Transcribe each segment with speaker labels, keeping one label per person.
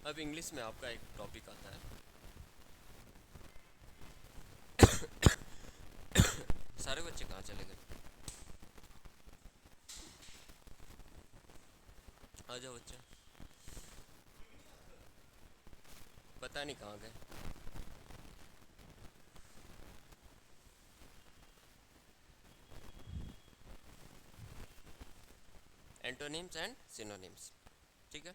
Speaker 1: अब इंग्लिश में आपका एक टॉपिक आता है। सारे बच्चे कहाँ चले गए? आ जाओ बच्चे। पता नहीं कहाँ गए। एंटोनिम्स एंड सिनोनिम्स, ठीक है।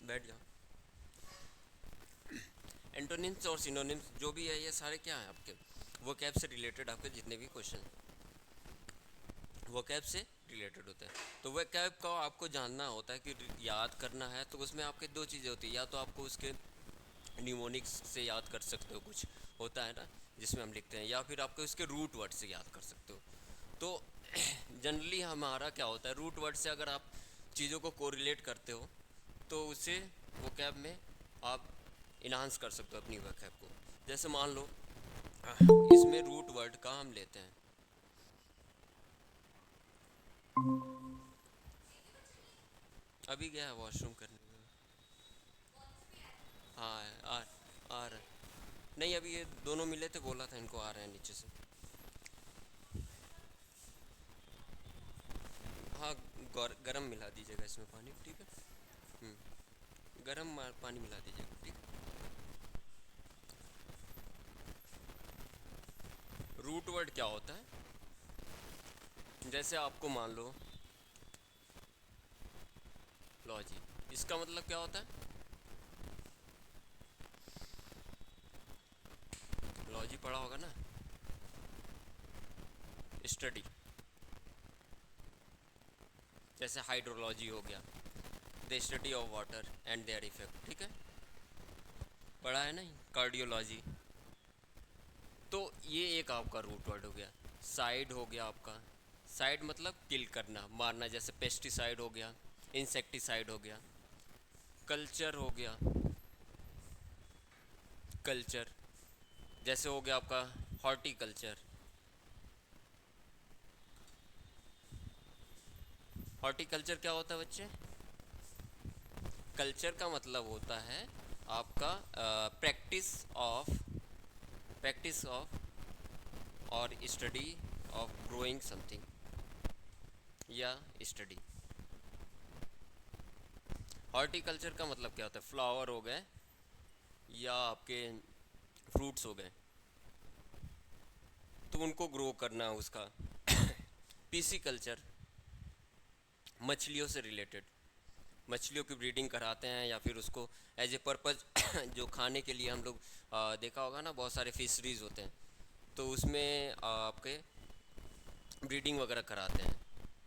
Speaker 1: बैठ जाओ। एंटोनिम्स और सिनोनिम्स जो भी है ये सारे क्या हैं आपके वो कैब से रिलेटेड, आपके जितने भी क्वेश्चन वो कैब से रिलेटेड होते हैं। तो वह कैब का आपको जानना होता है कि याद करना है, तो उसमें आपके दो चीज़ें होती है, या तो आपको उसके न्यूमोनिक्स से याद कर सकते हो, कुछ होता है ना जिसमें हम लिखते हैं, या फिर आपको उसके रूट वर्ड से याद कर सकते हो। तो जनरली हमारा क्या होता है, रूट वर्ड से अगर आप चीज़ों को कोरिलेट करते हो तो उसे वो कैब में आप इन्हांस कर सकते हो अपनी वो कैब को। जैसे मान लो इसमें रूट वर्ड का हम लेते हैं। अभी गया है वॉशरूम करने में। हाँ आ रहा है। नहीं अभी ये दोनों मिले थे, बोला था इनको आ रहे हैं नीचे से। हाँ गरम मिला दीजिएगा इसमें पानी, ठीक है। गरम पानी मिला दीजिएगा, ठीक है। रूट वर्ड क्या होता है, जैसे आपको मान लो लॉजी, इसका मतलब क्या होता है? लॉजी पढ़ा होगा ना, स्टडी। जैसे हाइड्रोलॉजी हो गया, the study of water and their effect, ठीक है, पढ़ा है ना। कार्डियोलॉजी। तो ये एक आपका रूट वर्ड हो गया। साइड हो गया आपका, साइड मतलब किल करना, मारना, जैसे पेस्टिसाइड हो गया, इंसेक्टिसाइड हो गया। कल्चर हो गया, कल्चर जैसे हो गया आपका हॉर्टिकल्चर। हॉर्टिकल्चर क्या होता है बच्चे? कल्चर का मतलब होता है आपका प्रैक्टिस ऑफ और स्टडी ऑफ ग्रोइंग समथिंग, या स्टडी। हॉर्टिकल्चर का मतलब क्या होता है? फ्लावर हो गए या आपके फ्रूट्स हो गए, तो उनको ग्रो करना उसका। पीसी कल्चर मछलियों से रिलेटेड, मछलियों की ब्रीडिंग कराते हैं या फिर उसको एज ए पर्पज़ जो खाने के लिए हम लोग देखा होगा ना, बहुत सारे फिशरीज होते हैं, तो उसमें आपके ब्रीडिंग वगैरह कराते हैं।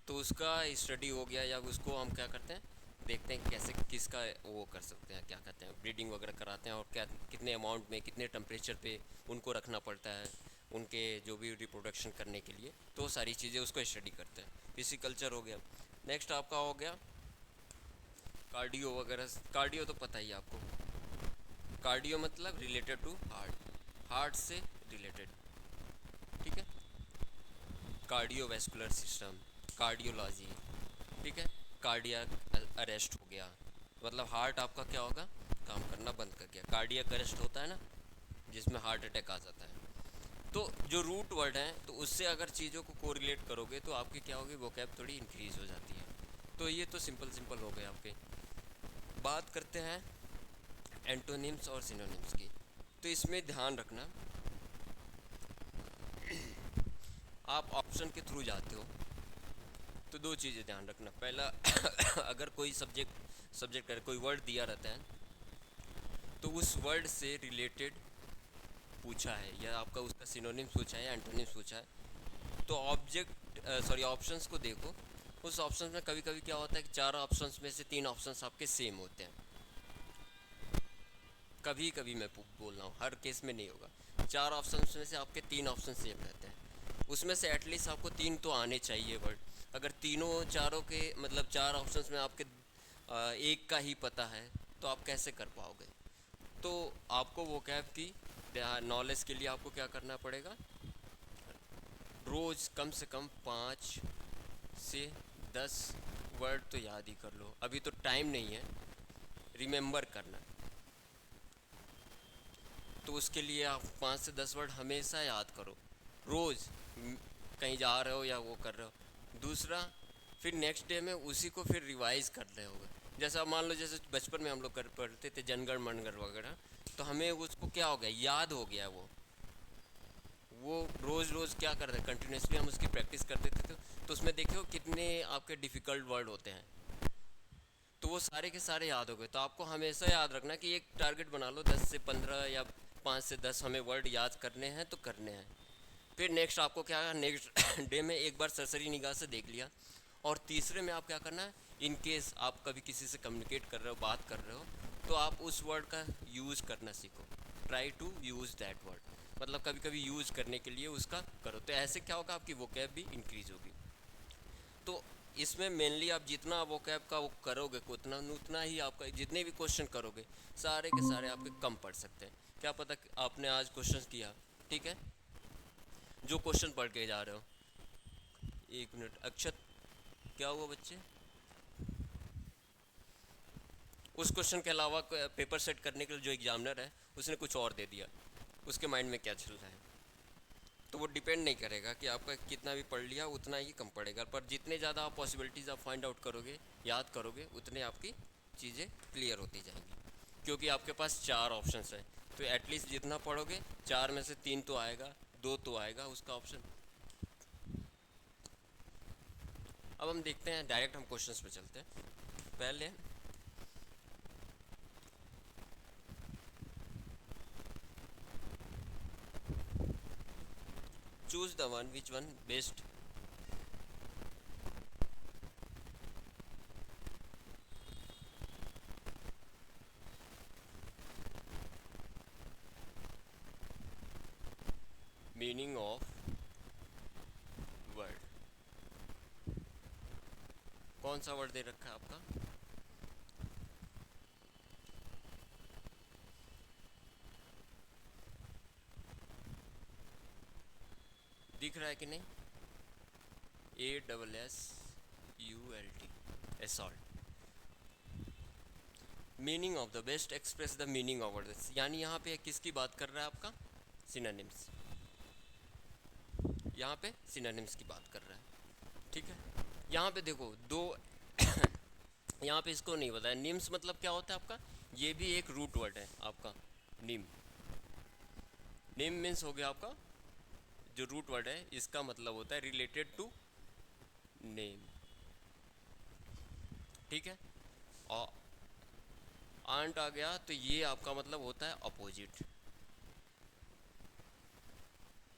Speaker 1: तो उसका स्टडी हो गया, या उसको हम क्या करते हैं, देखते हैं कैसे किसका वो कर सकते हैं, क्या कहते हैं, ब्रीडिंग वगैरह कराते हैं, और क्या कितने अमाउंट में कितने टेम्परेचर पे उनको रखना पड़ता है उनके जो भी रिप्रोडक्शन करने के लिए, तो सारी चीज़ें उसको स्टडी करते हैं। फिजिकल्चर हो गया। नेक्स्ट आपका हो गया कार्डियो वगैरह। कार्डियो तो पता ही है आपको, कार्डियो मतलब रिलेटेड टू हार्ट, हार्ट से रिलेटेड, ठीक है। कार्डियोवैस्कुलर सिस्टम, कार्डियोलॉजी, ठीक है। कार्डियक अरेस्ट हो गया, मतलब हार्ट आपका क्या होगा, काम करना बंद कर गया। कार्डियक अरेस्ट होता है ना, जिसमें हार्ट अटैक आ जाता है। तो जो रूट वर्ड हैं, तो उससे अगर चीज़ों को कोरिलेट करोगे तो आपकी क्या होगी, वोकैब थोड़ी इंक्रीज हो जाती है। तो ये तो सिंपल सिंपल हो गए आपके। बात करते हैं एंटोनिम्स और सिनोनिम्स की। तो इसमें ध्यान रखना, आप ऑप्शन के थ्रू जाते हो तो दो चीज़ें ध्यान रखना। पहला अगर कोई सब्जेक्ट कर कोई वर्ड दिया रहता है, तो उस वर्ड से रिलेटेड पूछा है, या आपका उसका सिनोनिम्स पूछा है या एंटोनिम्स पूछा है, तो ऑप्शंस को देखो। उस ऑप्शन में कभी कभी क्या होता है कि चार ऑप्शंस में से तीन ऑप्शंस आपके सेम होते हैं। कभी कभी मैं बोल रहा हूँ, हर केस में नहीं होगा। चार ऑप्शंस में से आपके तीन ऑप्शन सेम रहते हैं, उसमें से एटलीस्ट आपको तीन तो आने चाहिए वर्ड। अगर तीनों चारों के मतलब चार ऑप्शंस में आपके एक का ही पता है तो आप कैसे कर पाओगे। तो आपको वो कैब की नॉलेज के लिए आपको क्या करना पड़ेगा, रोज़ कम से कम 5 से 10 वर्ड तो याद ही कर लो। अभी तो टाइम नहीं है, रिमेंबर करना। तो उसके लिए आप 5 से 10 वर्ड हमेशा याद करो रोज़, कहीं जा रहे हो या वो कर रहे हो। दूसरा, फिर नेक्स्ट डे में उसी को फिर रिवाइज कर रहे होगे। जैसा मान लो, जैसे बचपन में हम लोग कर पढ़ते थे जनगण मनगढ़ वगैरह, तो हमें उसको क्या हो गया, याद हो गया। वो रोज़ रोज़ क्या कर रहे हैं, कंटिन्यूसली हम उसकी प्रैक्टिस करते थे। तो उसमें देखो कितने आपके डिफ़िकल्ट वर्ड होते हैं, तो वो सारे के सारे याद हो गए। तो आपको हमेशा याद रखना कि एक टारगेट बना लो, 10 से 15 या 5 से 10 हमें वर्ड याद करने हैं तो करने हैं। फिर नेक्स्ट आपको क्या है, नेक्स्ट डे में एक बार सरसरी निगाह से देख लिया। और तीसरे में आप क्या करना है, इन केस आप कभी किसी से कम्युनिकेट कर रहे हो, बात कर रहे हो, तो आप उस वर्ड का यूज़ करना सीखो। Try to use that word, मतलब कभी कभी यूज़ करने के लिए उसका करो। तो ऐसे क्या होगा, आपकी वोकैब भी इंक्रीज़ होगी। तो इसमें मेनली आप जितना वोकैब का वो करोगे उतना उतना ही आपका जितने भी क्वेश्चन करोगे सारे के सारे आपके कम पड़ सकते हैं। क्या पता कि आपने आज क्वेश्चन किया, ठीक है, जो क्वेश्चन पढ़ के जा रहे हो। एक मिनट, अक्षत क्या हुआ बच्चे, उस क्वेश्चन के अलावा पेपर सेट करने के लिए जो एग्जामिनर है उसने कुछ और दे दिया, उसके माइंड में क्या चल रहा है। तो वो डिपेंड नहीं करेगा कि आपका कितना भी पढ़ लिया उतना ही कम पड़ेगा, पर जितने ज़्यादा आप पॉसिबिलिटीज़ आप फाइंड आउट करोगे, याद करोगे, उतने आपकी चीज़ें क्लियर होती जाएंगी। क्योंकि आपके पास 4 ऑप्शंस हैं, तो एटलीस्ट जितना पढ़ोगे 4 में से 3 तो आएगा, 2 तो आएगा उसका ऑप्शन। अब हम देखते हैं, डायरेक्ट हम क्वेश्चंस पे चलते हैं। पहले choose the one which one best meaning of word. कौन सा वर्ड दे रखा है आपका, दिख रहा है कि नहीं, ASSULT, assault. Meaning of the best express the meaning of words, यानी यहाँ पे किसकी बात कर रहा है, आपका सिनोनिम्स। यहाँ पे सिनोनिम्स की बात कर रहा है, ठीक है। यहाँ पे देखो दो यहाँ पे इसको नहीं बताया, निम्स मतलब क्या होता है आपका, ये भी एक रूट वर्ड है आपका, निम। निम मीन्स हो गया आपका जो रूट वर्ड है, इसका मतलब होता है रिलेटेड टू नेम, ठीक है। और आंट आ गया तो ये आपका मतलब होता है अपोजिट।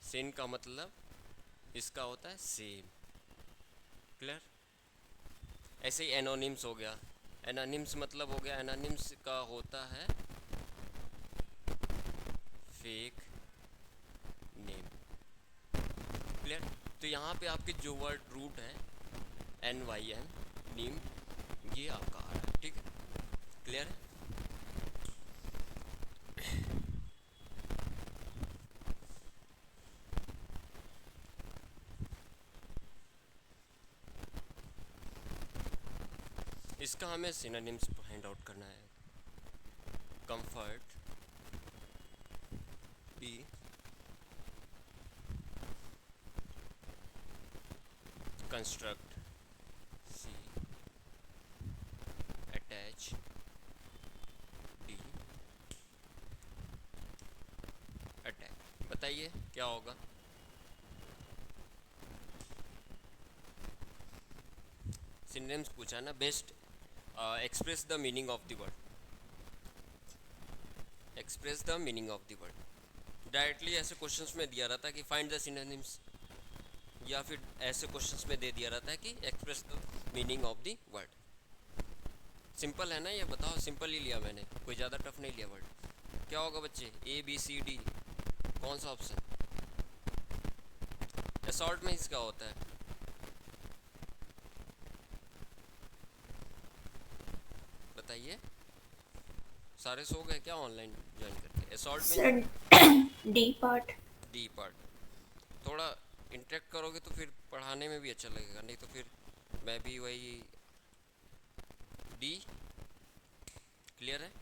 Speaker 1: सेन का मतलब इसका होता है सेम, क्लियर। ऐसे ही एनोनिम्स हो गया, एनोनिम्स मतलब हो गया, एनोनिम्स का होता है फेक नेम, क्लियर। तो यहाँ पे आपके जो वर्ड रूट है NYM, नीम, ये आपका आ रहा है, ठीक है, क्लियर है। इसका हमें सिनोनिम्स फाइंड आउट करना है। कंफर्ट, बी, कंस्ट्रक्ट, सी, अटैच, डी, अटैक। बताइए क्या होगा, सिनोनिम्स पूछा ना, best express the meaning of the word, express the meaning of the word. Directly ऐसे क्वेश्चंस में दिया रहता है कि फाइंड द सिनोनिम्स, या फिर ऐसे क्वेश्चंस में दे दिया रहता है कि express the meaning of the word. Simple है ना ये, बताओ, सिंपल ही लिया मैंने, कोई ज़्यादा टफ नहीं लिया वर्ड। क्या होगा बच्चे, ABCD, कौन सा ऑप्शन, असॉल्ट में इसका होता है बताइए, सारे सो गए क्या ऑनलाइन ज्वाइन करके? असॉल्ट में
Speaker 2: sir D part.
Speaker 1: D part, थोड़ा इंटरेक्ट करोगे तो फिर पढ़ाने में भी अच्छा लगेगा, नहीं तो फिर मैं भी वही डी। क्लियर है?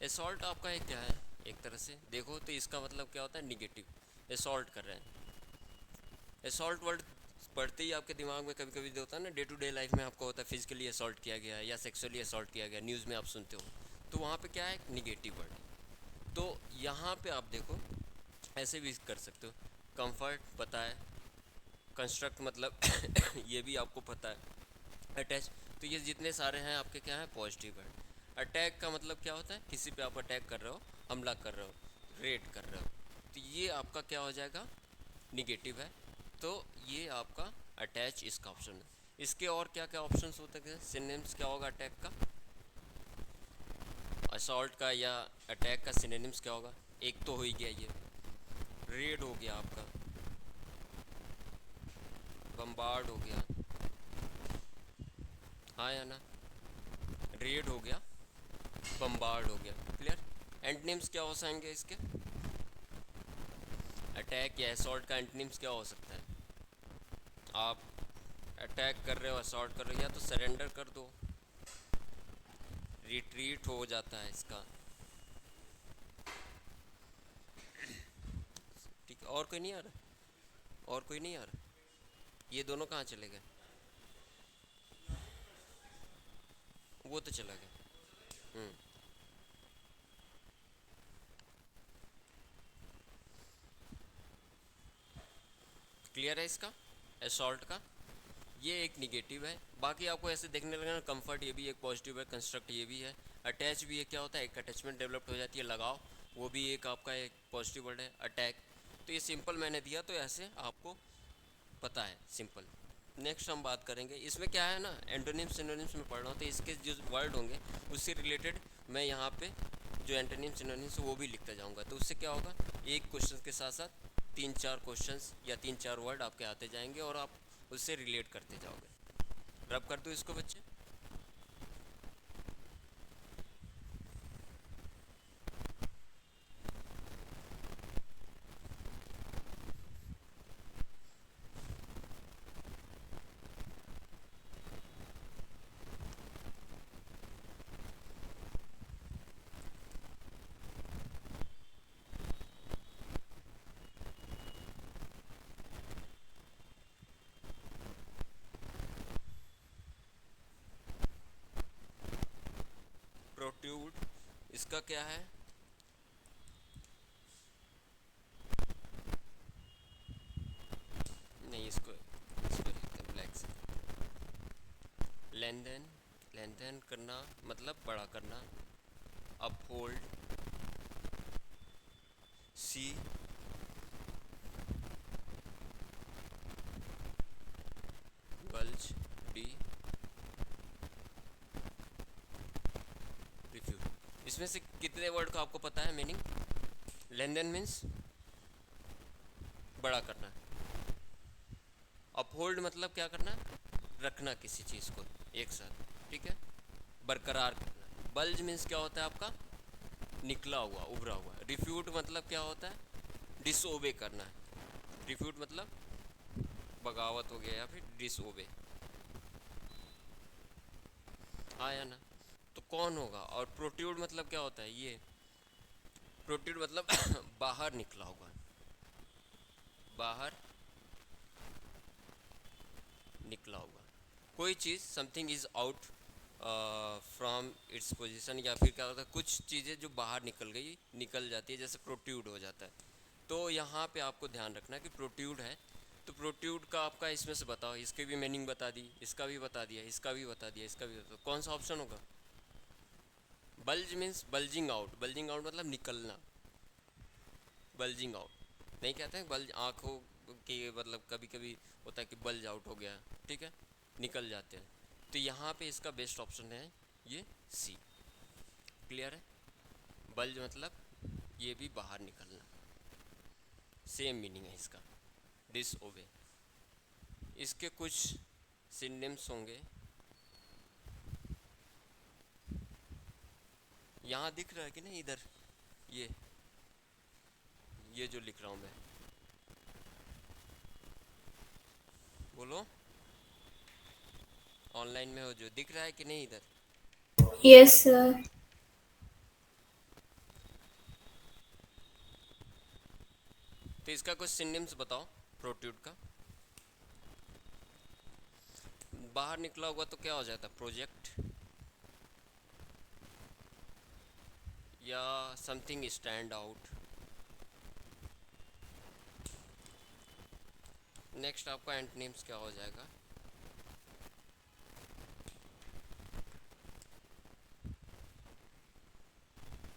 Speaker 1: असॉल्ट आपका एक क्या है, एक तरह से देखो तो इसका मतलब क्या होता है, निगेटिव। असॉल्ट कर रहे हैं, असॉल्ट वर्ड पढ़ते ही आपके दिमाग में कभी कभी होता है ना, डे टू डे लाइफ में आपको होता है फिजिकली असॉल्ट किया गया या सेक्सुअली असॉल्ट किया गया, न्यूज़ में आप सुनते हो, तो वहाँ पे क्या है, निगेटिव वर्ड है। तो यहाँ पे आप देखो ऐसे भी कर सकते हो, कंफर्ट पता है, कंस्ट्रक्ट मतलब ये भी आपको पता है, अटैच, तो ये जितने सारे हैं आपके क्या है, पॉजिटिव वर्ड। अटैक का मतलब क्या होता है, किसी पे आप अटैक कर रहे हो, हमला कर रहे हो, रेड कर रहे हो, तो ये आपका क्या हो जाएगा, निगेटिव है। तो ये आपका अटैच इसका ऑप्शन है। इसके और क्या क्या ऑप्शंस होते हैं, सिनोनिम्स क्या होगा अटैक का, असॉल्ट का या अटैक का सिनोनिम्स क्या होगा? एक तो हो ही गया ये, रेड हो गया आपका, बम्बार्ड हो गया, हाँ या ना, रेड हो गया, बम्बार्ड हो गया। क्लियर? एंटनिम्स क्या हो जाएंगे इसके, अटैक या असॉल्ट का एंटनिम्स क्या हो सकता है? आप अटैक कर रहे हो, असॉल्ट कर रहे हो, या तो सरेंडर कर दो, रिट्रीट हो जाता है इसका। ठीक है, और कोई नहीं आ रहा, और कोई नहीं आ रहा, ये दोनों कहाँ चले गए? वो तो चला गया। क्लियर है इसका, असॉल्ट का, ये एक निगेटिव है। बाकी आपको ऐसे देखने लगेगा, कंफर्ट ये भी एक पॉजिटिव है, कंस्ट्रक्ट ये भी है, अटैच भी है, क्या होता है, एक अटैचमेंट डेवलप हो जाती है, लगाओ, वो भी एक आपका एक पॉजिटिव वर्ड है, अटैक। तो ये सिंपल मैंने दिया, तो ऐसे आपको पता है, सिंपल। नेक्स्ट हम बात करेंगे, इसमें क्या है ना, एंटोनिम्स सिनोनिम्स में पढ़ रहा हूँ, तो इसके जो वर्ड होंगे उससे रिलेटेड मैं यहाँ पे जो एंटोनिम सिनोनिम्स वो भी लिखता जाऊँगा, तो उससे क्या होगा, एक क्वेश्चन के साथ साथ तीन चार क्वेश्चंस या तीन चार वर्ड आपके आते जाएंगे और आप उससे रिलेट करते जाओगे। रब कर दो इसको बच्चे। प्रोट्यूड, इसका क्या है, नहीं इसको लिखते हैं ब्लैक से, लेन देन करना मतलब बड़ा करना, अपहोल्ड, सी, बल्ज, डी, रिफ्यूज। इसमें से कितने वर्ड का आपको पता है मीनिंग? लेन देन मीन्स बड़ा करना, अपहोल्ड मतलब क्या करना, रखना किसी चीज़ को एक साथ, ठीक है, बरकरार करना। बल्ज मीन्स क्या होता है आपका, निकला हुआ, उभरा हुआ। रिफ्यूट मतलब क्या होता है, डिसओबे करना है, रिफ्यूट मतलब बगावत हो गया या फिर डिसओबे, हाँ या ना। तो कौन होगा? और प्रोट्यूड मतलब क्या होता है, ये प्रोट्यूड मतलब बाहर निकला हुआ, बाहर निकला हुआ, कोई चीज़, something is out from its position, या फिर क्या होता है, कुछ चीज़ें जो बाहर निकल गई, निकल जाती है, जैसे प्रोट्यूड हो जाता है। तो यहाँ पे आपको ध्यान रखना है कि प्रोट्यूड है, तो प्रोट्यूड का आपका इसमें से बताओ, इसके भी मीनिंग बता दी, इसका भी बता दिया, इसका भी बता दिया, इसका भी बता, कौन सा ऑप्शन होगा? Bulge means bulging out, bulging out मतलब निकलना, बल्जिंग आउट नहीं कहते हैं, बल्ज आँखों की मतलब कभी कभी होता है कि बल्ज आउट हो गया, ठीक है, निकल जाते हैं। तो यहाँ पे इसका बेस्ट ऑप्शन है ये सी। क्लियर है? बल्ज मतलब ये भी बाहर निकलना, सेम मीनिंग है इसका, डिसओबे। इसके कुछ सिनोनिम्स होंगे। यहाँ दिख रहा है कि नहीं इधर, ये ये जो लिख रहा हूँ मैं, बोलो, ऑनलाइन में हो जो, दिख रहा है कि नहीं इधर?
Speaker 2: Yes, sir.
Speaker 1: तो इसका कुछ सिनोनिम्स बताओ प्रोट्रूड का। बाहर निकला होगा तो क्या हो जाता, प्रोजेक्ट या समथिंग स्टैंड आउट। नेक्स्ट आपका एंटोनिम्स क्या हो जाएगा?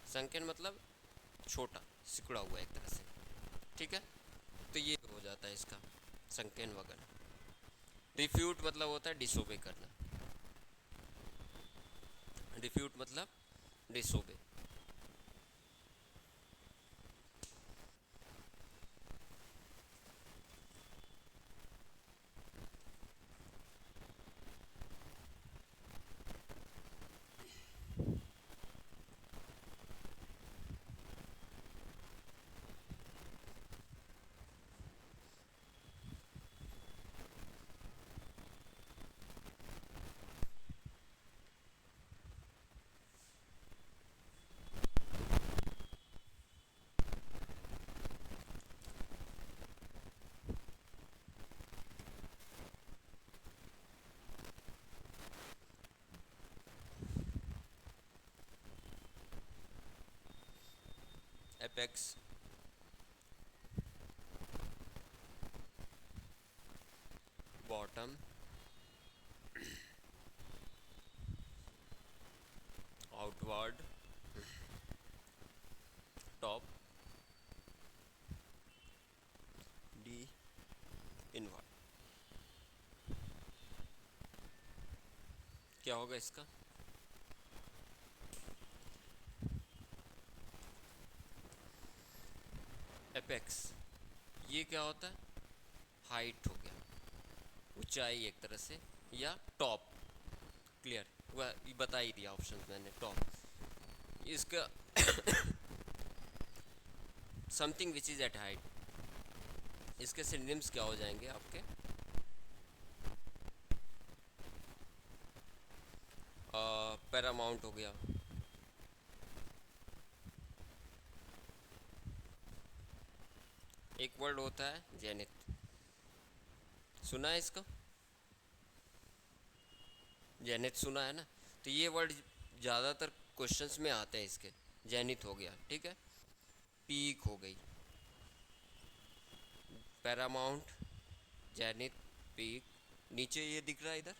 Speaker 1: संकीर्ण मतलब छोटा, सिकुड़ा हुआ एक तरह से, ठीक है। तो ये हो जाता है इसका संकीर्ण वगैरह। रिफ्यूट मतलब होता है डिसोबे करना, रिफ्यूट मतलब disobey. Apex, bottom, outward, top, D, inward. क्या होगा इसका? एपेक्स, ये क्या होता है? हाइट हो गया, ऊंचाई एक तरह से, या टॉप। क्लियर, वह बता ही दिया ऑप्शन मैंने, टॉप। इसका something which is at height, इसके सिनोनिम्स क्या हो जाएंगे आपके? पैरामाउंट हो गया, एक वर्ड होता है जेनिथ, सुना है इसको? जेनिथ सुना है ना? तो ये वर्ड ज़्यादातर क्वेश्चंस में आते हैं इसके। जेनिथ हो गया, ठीक है। पीक हो गई, पैरामाउंट, जेनिथ, पीक, नीचे ये दिख रहा है इधर,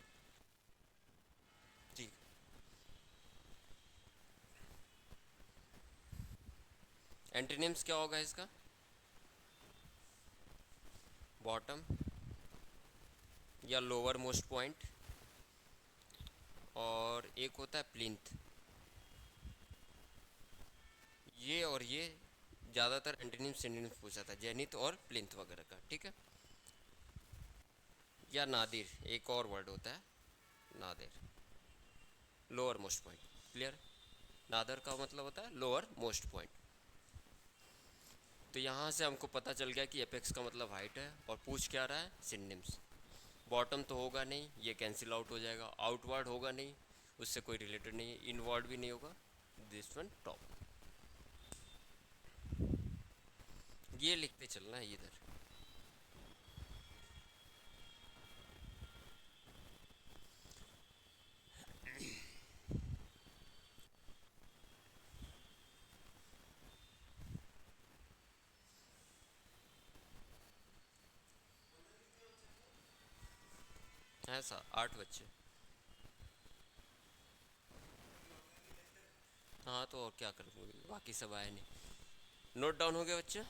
Speaker 1: ठीक। एंटीनिम्स क्या होगा इसका? बॉटम या लोअर मोस्ट पॉइंट, और एक होता है प्लिंथ। ये और ये ज़्यादातर एंटीनिम सिनोनिम्स पूछा था, जेनिथ और प्लिंथ वगैरह का, ठीक है। या नादिर, एक और वर्ड होता है nadir, lower most point. Clear, nadir का मतलब होता है लोअर मोस्ट पॉइंट। तो यहाँ से हमको पता चल गया कि एपेक्स का मतलब हाइट है, और पूछ क्या रहा है? सिनोनिम्स। बॉटम तो होगा नहीं, ये कैंसिल आउट हो जाएगा। आउटवर्ड होगा नहीं, उससे कोई रिलेटेड नहीं है। इनवर्ड भी नहीं होगा, दिस वन टॉप। ये लिखते चलना है इधर। ऐसा 8 बच्चे, हाँ तो और क्या करेंगे, बाकी सब आए नहीं। नोट डाउन हो गया बच्चे?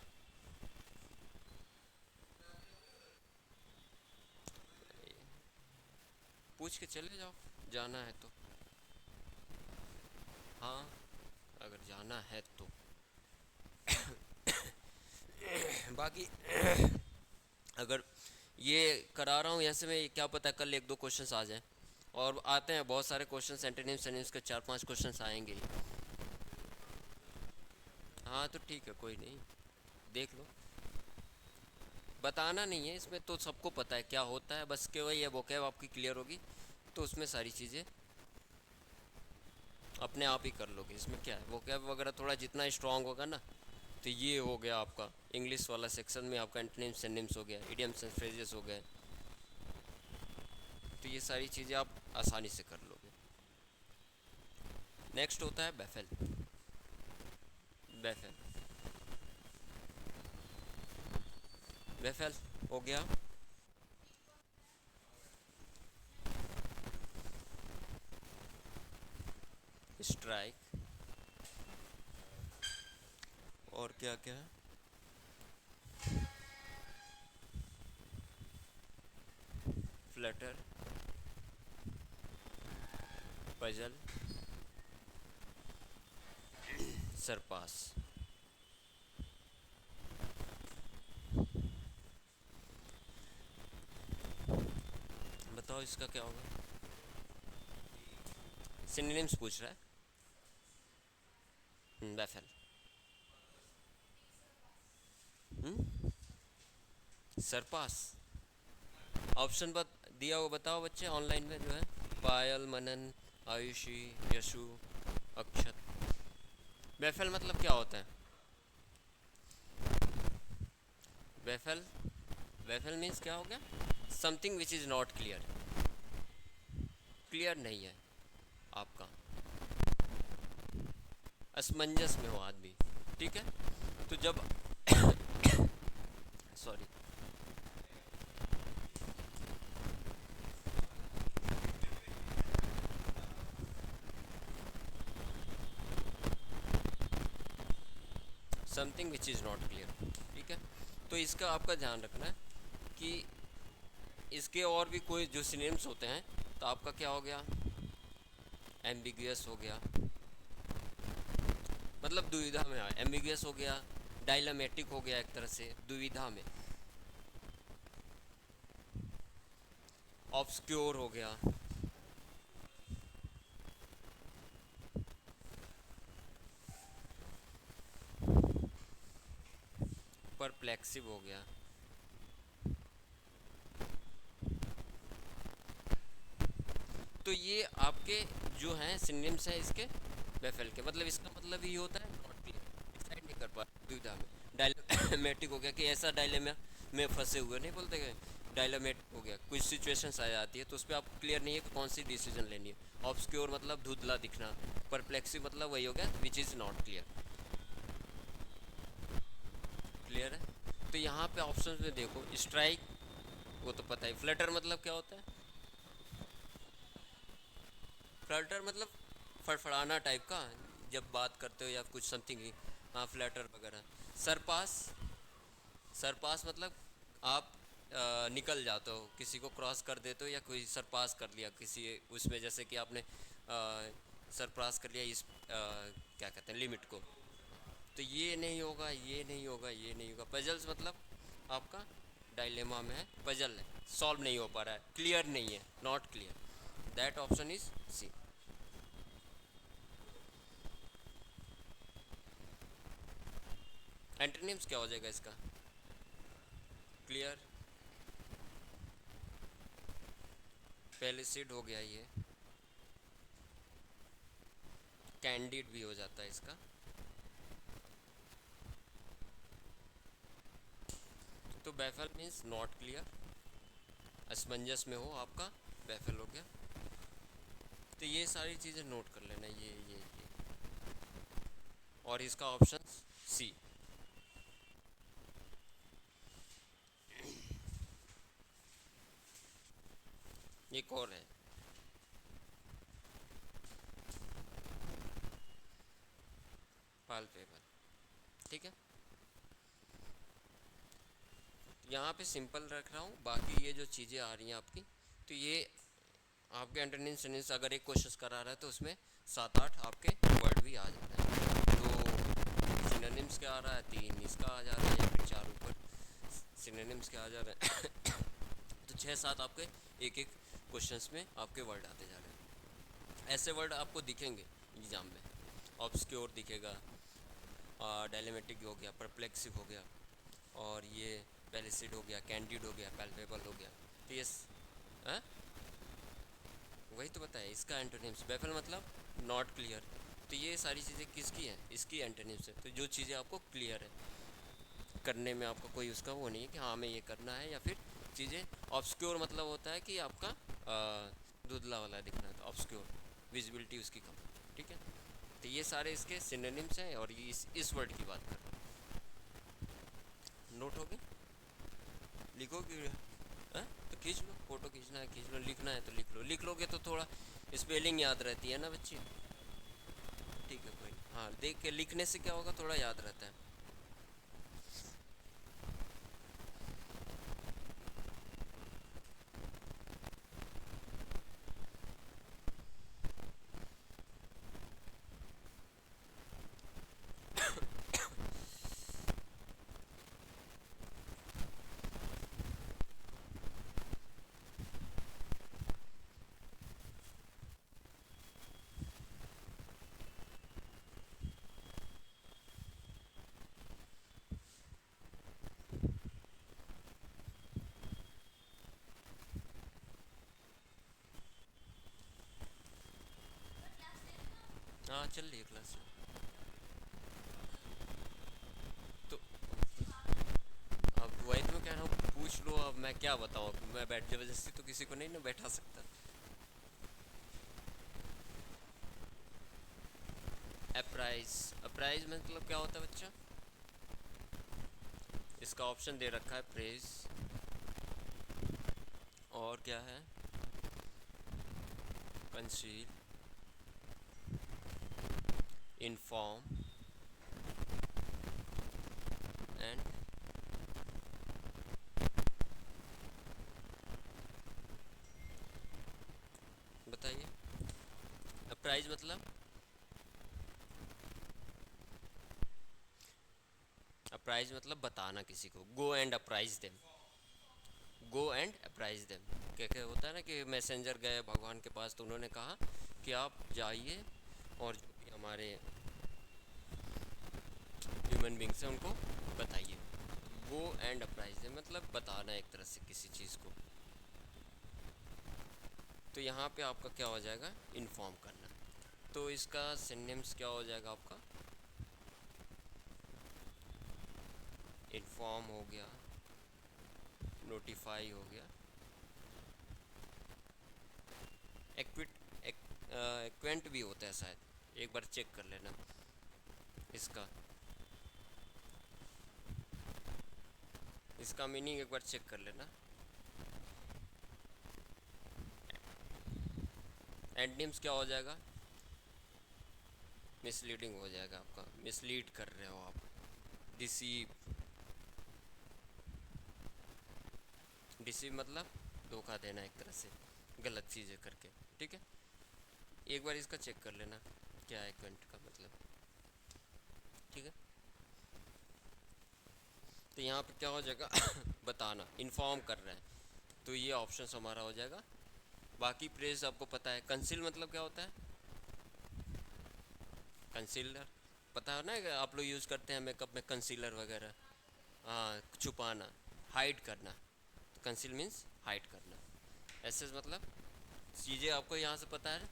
Speaker 1: पूछ के चले जाओ, जाना है तो। हाँ, अगर जाना है तो। बाकी अगर ये करा रहा हूँ ऐसे में, क्या पता कल एक दो क्वेश्चंस आ जाएं। और आते हैं बहुत सारे क्वेश्चन, एंटोनिम्स सिनोनिम्स के 4-5 क्वेश्चंस आएंगे ही। हाँ तो ठीक है, कोई नहीं, देख लो। बताना नहीं है इसमें, तो सबको पता है क्या होता है, बस केवल ये वोकैब आपकी क्लियर होगी तो उसमें सारी चीज़ें अपने आप ही कर लोगे। इसमें क्या है, वोकैब वगैरह थोड़ा जितना स्ट्रांग होगा ना, तो ये हो गया आपका इंग्लिश वाला सेक्शन में आपका एंटोनिम्स सिनोनिम्स हो गया, इडियम्स एंड फ्रेजेस हो गए, तो ये सारी चीज़ें आप आसानी से कर लोगे। नेक्स्ट होता है बेफेल। बेफेल बेफेल हो गया। स्ट्राइक, और क्या क्या है, फ्लटर, पजल, सरपास। बताओ इसका क्या होगा। सिनोनिम्स पूछ रहा है। बेफेल। सरपास ऑप्शन दिया हो, बताओ बच्चे ऑनलाइन में जो है। पायल, मनन, आयुषी, यशु, अक्षत। बेफेल मतलब क्या होता है। बेफेल, बेफेल मीन्स क्या हो गया, something which is not clear, clear नहीं है आपका, असमंजस में हो आदमी, ठीक है। तो जब sorry, something which is not clear, ठीक है। तो इसका आपका ध्यान रखना है कि इसके और भी कोई जो सिनोनिम्स होते हैं, तो आपका क्या हो गया, एम्बिगुअस हो गया, मतलब दुविधा में है, एम्बिगुअस हो गया, डायलमेटिक हो गया, एक तरह से दुविधा में, ऑब्सक्योर हो गया, परप्लेक्सिव हो गया। तो ये आपके जो हैं सिनोनिम्स हैं इसके बेफेल के, मतलब इसका मतलब ये होता है नॉट क्लियर, डिसाइड नहीं कर पा दुविधा में। डायलेमेटिक हो गया कि ऐसा डायलेमा में फंसे हुए, नहीं बोलते गए, डायलेमेटिक हो गया, कुछ सिचुएशंस आ जाती है तो उस पर आप क्लियर नहीं है कि कौन सी डिसीजन लेनी है। ऑब्सक्योर मतलब धुंधला दिखना, परप्लेक्सिव मतलब वही हो गया which is not clear. Clear है। तो यहाँ पे ऑप्शन में देखो, स्ट्राइक वो तो पता है, फ्लटर मतलब क्या होता है, फ्लटर मतलब फड़फड़ाना टाइप का, जब बात करते हो या कुछ समथिंग ही, हाँ फ्लटर वगैरह। सरपास, सरपास मतलब आप निकल जाते हो, किसी को क्रॉस कर देते हो या कोई सरपास कर लिया किसी उसमें, जैसे कि आपने सरपास कर लिया इस क्या कहते हैं लिमिट को, तो ये नहीं होगा, ये नहीं होगा, ये नहीं होगा। पजल्स मतलब आपका डायलेमा में है, पजल है, सॉल्व नहीं हो पा रहा है, क्लियर नहीं है, not clear, that option is C. Antonyms क्या हो जाएगा इसका, क्लियर, पेलिसिड हो गया ये, कैंडिड भी हो जाता है इसका। तो बेफल मीन्स नॉट क्लियर, असमंजस में हो आपका, बेफल हो गया। तो ये सारी चीज़ें नोट कर लेना, ये और इसका ऑप्शन सी। एक और है, पालपेबल, ठीक है। यहाँ पे सिंपल रख रहा हूँ, बाकी ये जो चीज़ें आ रही हैं आपकी, तो ये आपके एंटोनिम्स सिनोनिम्स अगर एक क्वेश्चन करा रहा है तो उसमें 7-8 आपके वर्ड भी आ जाते हैं। तो सिनोनिम्स क्या आ रहा है, 3 इसका आ जा रहा है, या फिर 4 ऊपर सिनोनिम्स क्या आ जा रहा है। तो 6-7 आपके एक एक क्वेश्चंस में आपके वर्ड आते जा रहे हैं। ऐसे वर्ड आपको दिखेंगे एग्जाम में, ऑब्सक्योर दिखेगा, डायलेमेटिक हो गया, परप्लेक्सिव हो गया, और ये पैलिसिड हो गया, कैंडिड हो गया, पैल्पेबल हो गया। तो ये हाँ वही तो बताया, इसका एंटोनिम्स बैफल मतलब नॉट क्लियर। तो ये सारी चीज़ें किसकी हैं, इसकी एंटोनिम्स है। तो जो चीज़ें आपको क्लियर है, करने में आपका कोई उसका वो नहीं है कि हाँ हमें ये करना है, या फिर चीज़ें ऑब्सक्योर मतलब होता है कि आपका धुंधला वाला दिखना है, तो ऑब्सक्योर विजिबिलिटी उसकी कम, ठीक है। तो ये सारे इसके सिनोनिम्स हैं, और ये इस वर्ड की बात कर रहे हैं। नोट हो गए, लिखोगे हाँ, तो खींच लो, फोटो खींचना है खींच लो, लिखना है तो लिख लो, लिख लोगे तो थोड़ा स्पेलिंग याद रहती है ना बच्ची। ठीक है कोई नहीं, हाँ देख के लिखने से क्या होगा, थोड़ा याद रहता है। हाँ चल रही है क्लास। तो अब वही तो मैं कह रहा हूँ, पूछ लो, अब मैं क्या बताऊँ, अब मैं बैठ जबरदस्ती तो किसी को नहीं ना बैठा सकता। अप्राइज, अप्राइज मतलब क्या होता है बच्चा, इसका ऑप्शन दे रखा है प्रेज, और क्या है, कंसील, इन्फॉर्म, एंड बताइए अप्राइज मतलब, अप्राइज मतलब बताना किसी को, go and apprise them, go and apprise them. क्या क्या होता है ना कि मैसेंजर गए भगवान के पास, तो उन्होंने कहा कि आप जाइए और जो भी हमारे ह्यूमन बींग्स हैं उनको बताइए। गो एंड अप्राइज देम मतलब बताना एक तरह से किसी चीज़ को। तो यहाँ पे आपका क्या हो जाएगा, इन्फॉर्म करना। तो इसका सिनोनिम्स क्या हो जाएगा आपका, इन्फॉर्म हो गया, नोटिफाई हो गया, एक्वेंट भी होता है शायद, एक बार चेक कर लेना इसका, इसका मीनिंग एक बार चेक कर लेना। एंटनिम्स क्या हो जाएगा, मिसलीडिंग हो जाएगा आपका, मिसलीड कर रहे हो आप, डिसीव, डिसीव मतलब धोखा देना एक तरह से, गलत चीज़ें करके, ठीक है। एक बार इसका चेक कर लेना क्या है क्वेंट का मतलब, ठीक है। तो यहाँ पे क्या हो जाएगा बताना, इन्फॉर्म कर रहे हैं, तो ये ऑप्शन हमारा हो जाएगा। बाकी प्रेज आपको पता है, कंसील मतलब क्या होता है, कंसीलर पता है ना, कि आप लोग यूज़ करते हैं मेकअप में कंसीलर वगैरह, हाँ छुपाना, हाइड करना, तो कंसील मीन्स हाइड करना। ऐसे मतलब चीज़ें आपको यहाँ से पता है,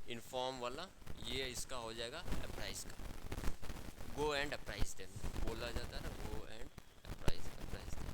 Speaker 1: इन्फॉर्म वाला ये इसका हो जाएगा अप्राइज का, गो एंड अप्राइज देम बोला जाता है ना, go and apprise, apprise them.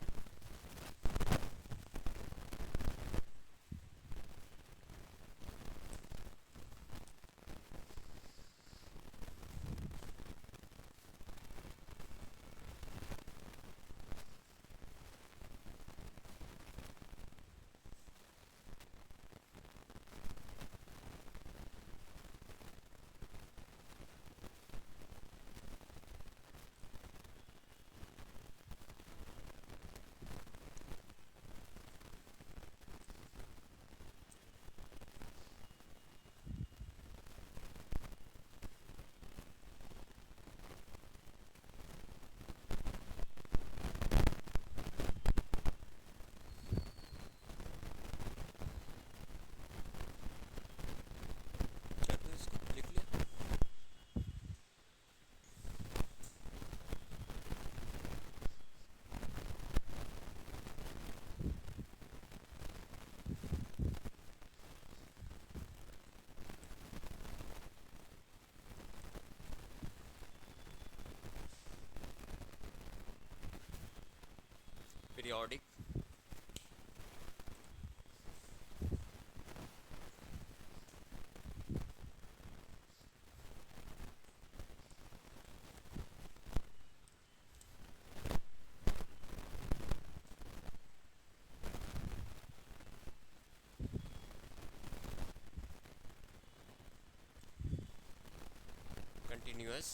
Speaker 1: Continuous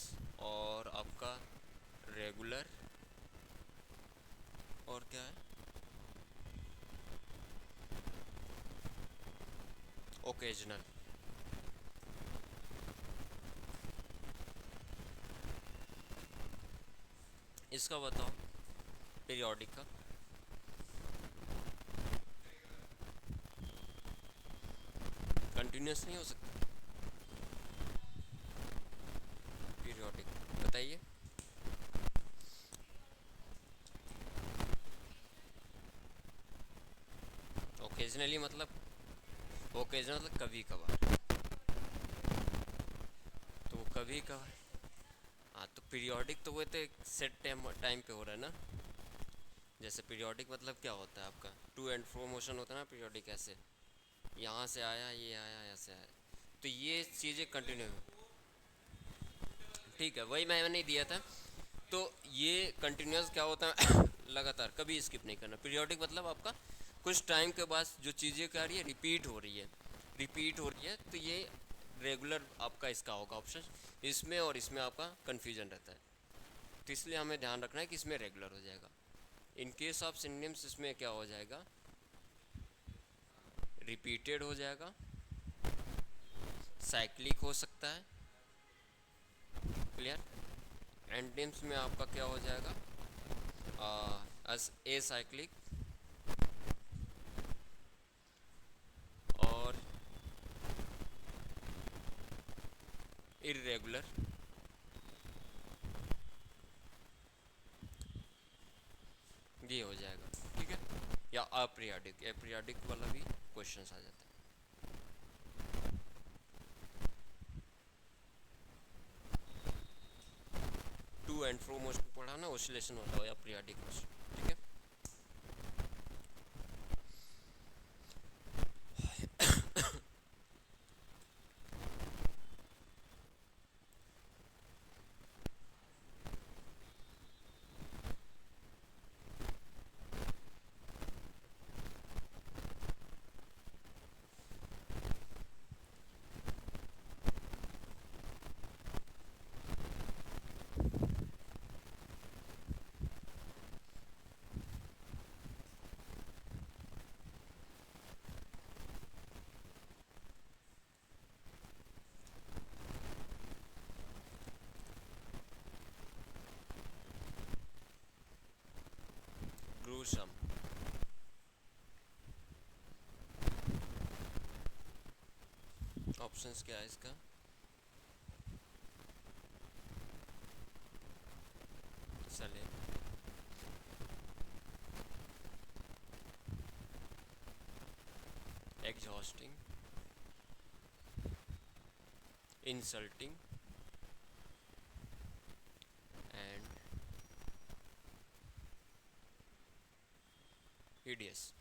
Speaker 1: और आपका रेगुलर और क्या है, ओकेजनल। इसका बताओ पीरियोडिक का। कंटिन्यूअस नहीं हो सकता, पीरियोडिक बताइए। ओकेजनली मतलब, ओकेजनल मतलब कभी कभार, तो वो कभी कभार। हाँ तो पीरियोडिक तो वो तो एक सेट टाइम पे हो रहा है ना। जैसे पीरियोडिक मतलब क्या होता है आपका, टू एंड फ्रो मोशन होता है ना पीरियोडिक, ऐसे यहाँ से आया ये आया ऐसे आया, तो ये चीज़ें कंटिन्यू। ठीक है, वही मैंने दिया था। तो ये कंटिन्यूस क्या होता है लगातार कभी स्किप नहीं करना। पीरियोडिक मतलब आपका कुछ टाइम के बाद जो चीज़ें क्या रही है, रिपीट हो रही है, रिपीट हो रही है, तो ये रेगुलर आपका इसका होगा ऑप्शन। इसमें और इसमें आपका कन्फ्यूजन रहता है, तो इसलिए हमें ध्यान रखना है कि इसमें रेगुलर हो जाएगा। इन केस ऑफ सिनोनिम्स इसमें क्या हो जाएगा, रिपीटेड हो जाएगा, साइक्लिक हो सकता है, क्लियर। एंटोनिम्स में आपका क्या हो जाएगा, ए साइक्लिक और इरेगुलर, ये हो जाएगा, ठीक है। या अपीरियाडिक, अपीरियाडिक वाला भी क्वेश्चन आ जाता है। टू एंड फ्रो मोशन पढ़ा ना, ओसिलेशन वाला हो या पीरियाडिक मोशन, ठीक है। ग्रूसम, ऑप्शंस क्या है इसका, चले एग्जॉस्टिंग, इंसल्टिंग एंड हिडियस।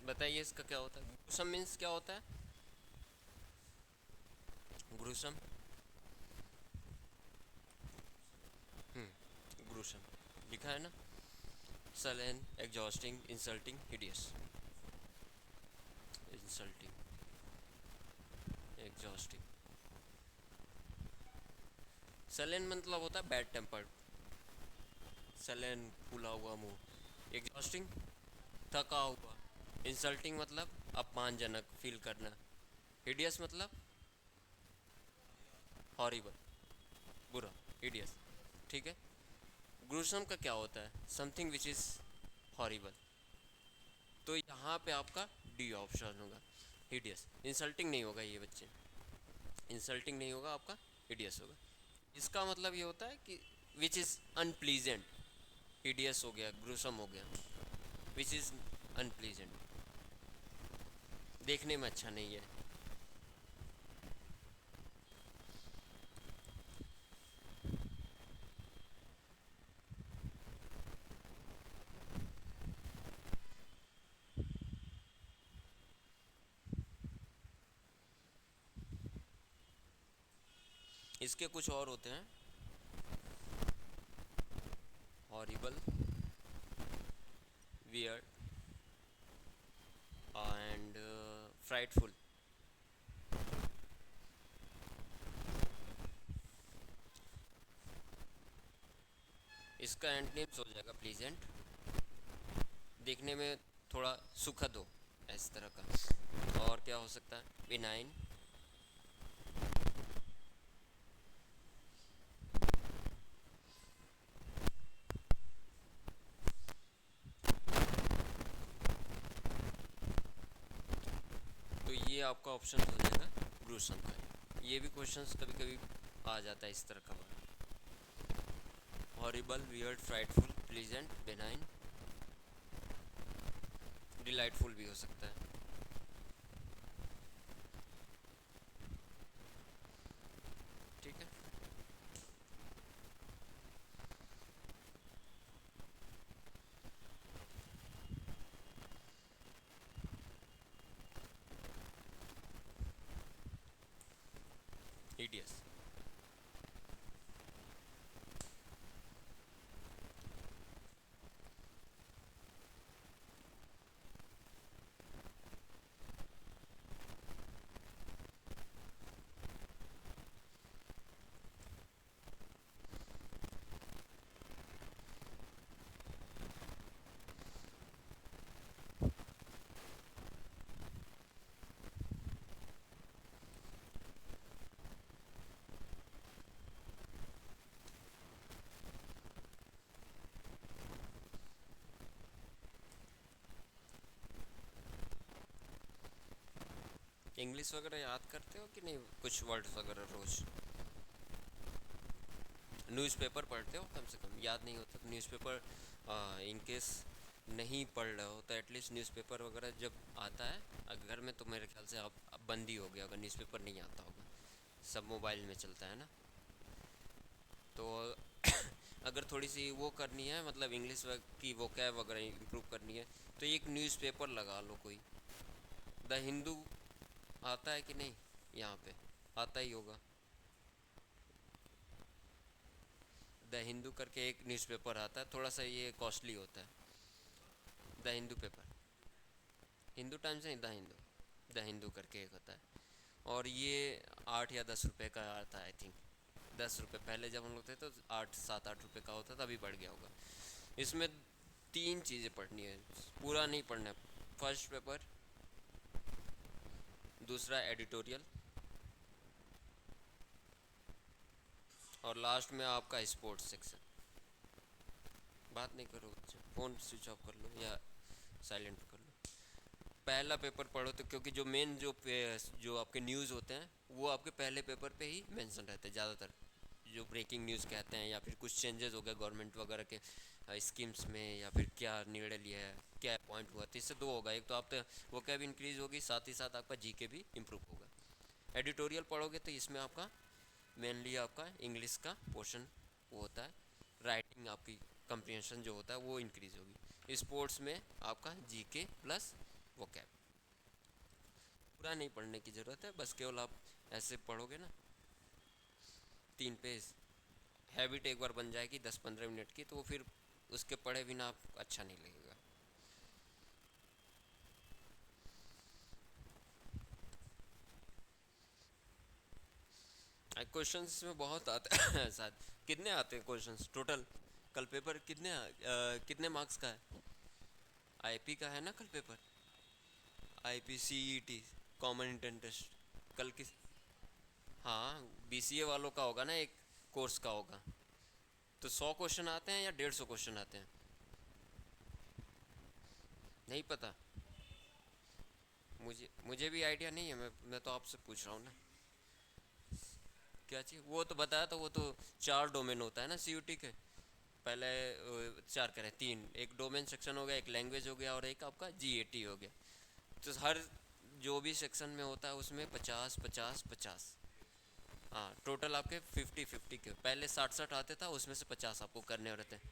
Speaker 1: बताइए इसका क्या होता है, ग्रूसम मीन्स क्या होता है, ग्रूसम, ग्रूसम लिखा है ना, sullen, exhausting, insulting, hideous. Insulting, exhausting, sullen मतलब होता है बैड टेम्पर्ड, सलेन फूला हुआ मुंह, एग्जॉस्टिंग थका हुआ, इंसल्टिंग मतलब अपमानजनक फील करना, हिडियस मतलब हॉरिबल, बुरा, हिडियस, ठीक है। ग्रूसम का क्या होता है, समथिंग विच इज़ हॉरिबल, तो यहाँ पे आपका डी ऑप्शन होगा, हिडियस। इंसल्टिंग नहीं होगा ये बच्चे, इंसल्टिंग नहीं होगा आपका, हिडियस होगा। इसका मतलब ये होता है कि विच इज़ अनप्लीजेंट, हिडियस हो गया, ग्रूसम हो गया, विच इज़ अनप्लीजेंट, देखने में अच्छा नहीं है। इसके कुछ और होते हैं, हॉरिबल, वियर्ड एंड फ्राइटफुल। इसका एंटनीम्स हो जाएगा प्लीजेंट, देखने में थोड़ा सुखद हो इस तरह का। और क्या हो सकता है, बिनाइन, तो ये आपका ऑप्शन हो जाएगा ग्रूसम का। ये भी क्वेश्चंस कभी कभी आ जाता है इस तरह का। Horrible, weird, frightful, pleasant, benign, delightful भी हो सकता है। ठीक है, ईडियस। इंग्लिश वगैरह याद करते हो कि नहीं, कुछ वर्ड्स वगैरह रोज? न्यूज़पेपर पढ़ते हो कम से कम? याद नहीं होता न्यूज़पेपर, इन केस नहीं पढ़ रहे हो तो एटलीस्ट न्यूज़पेपर वगैरह जब आता है घर में तो मेरे ख्याल से अब बंद ही हो गया होगा, न्यूज़पेपर नहीं आता होगा, सब मोबाइल में चलता है ना। तो अगर थोड़ी सी वो करनी है, मतलब इंग्लिश की वोकैब वगैरह इम्प्रूव करनी है, तो एक न्यूज़पेपर लगा लो कोई। द हिंदू आता है कि नहीं? यहाँ पे आता ही होगा। द हिंदू करके एक न्यूज़पेपर आता है, थोड़ा सा ये कॉस्टली होता है। The Hindu paper, Hindu times नहीं, द हिंदू करके एक होता है। और ये 8 या 10 रुपए का आता है आई थिंक। 10 रुपये पहले जब हम लोग थे तो 8, 7, 8 रुपये का होता था, अभी बढ़ गया होगा। इसमें 3 चीज़ें पढ़नी है, पूरा नहीं पढ़ना है। फर्स्ट पेपर, दूसरा एडिटोरियल, और लास्ट में आपका स्पोर्ट्स सेक्शन। बात नहीं करो, फ़ोन स्विच ऑफ कर लो या साइलेंट कर लो। पहला पेपर पढ़ो तो, क्योंकि जो मेन जो आपके न्यूज़ होते हैं वो आपके पहले पेपर पे ही मेंशन रहते हैं ज़्यादातर। जो ब्रेकिंग न्यूज़ कहते हैं, या फिर कुछ चेंजेस हो गए गवर्नमेंट वगैरह के स्कीम्स में, या फिर क्या निर्णय लिया है, क्या पॉइंट हुआ, तो इससे दो होगा, एक तो आप तो वो क्या भी इंक्रीज़ होगी, साथ ही साथ आपका जीके भी इम्प्रूव होगा। एडिटोरियल पढ़ोगे तो इसमें आपका मेनली आपका इंग्लिश का पोर्शन वो होता है, राइटिंग आपकी कंप्रीहेंशन जो होता है वो इंक्रीज़ होगी। स्पोर्ट्स में आपका जीके प्लस वोकैब। पूरा नहीं पढ़ने की ज़रूरत है, बस केवल आप ऐसे पढ़ोगे ना 3 पेज, हैबिट एक बार बन जाएगी 10-15 मिनट की, तो वो फिर उसके पढ़े बिना आप अच्छा नहीं लगेगा। क्वेश्चंस में बहुत आते हैं शायद। कितने आते हैं क्वेश्चंस टोटल? कल पेपर कितने मार्क्स का है? आईपी का है ना कल paper? IP CET, common entrance test कल किस? हाँ, बीसीए वालों का होगा ना, एक कोर्स का होगा। तो 100 क्वेश्चन आते हैं या 150 क्वेश्चन आते हैं? नहीं पता। मुझे भी आइडिया नहीं है, मैं तो आपसे पूछ रहा हूँ ना। क्या चीज़ वो तो बताया, तो वो तो 4 डोमेन होता है ना सीयूटी के। पहले 4 करें, 3, एक डोमेन सेक्शन हो गया, एक लैंग्वेज हो गया, और एक आपका जीएटी हो गया। तो हर जो भी सेक्शन में होता है उसमें 50-50-50। हाँ, टोटल आपके 50-50 के, पहले 60-60 आते था, उसमें से 50 आपको करने होते हैं।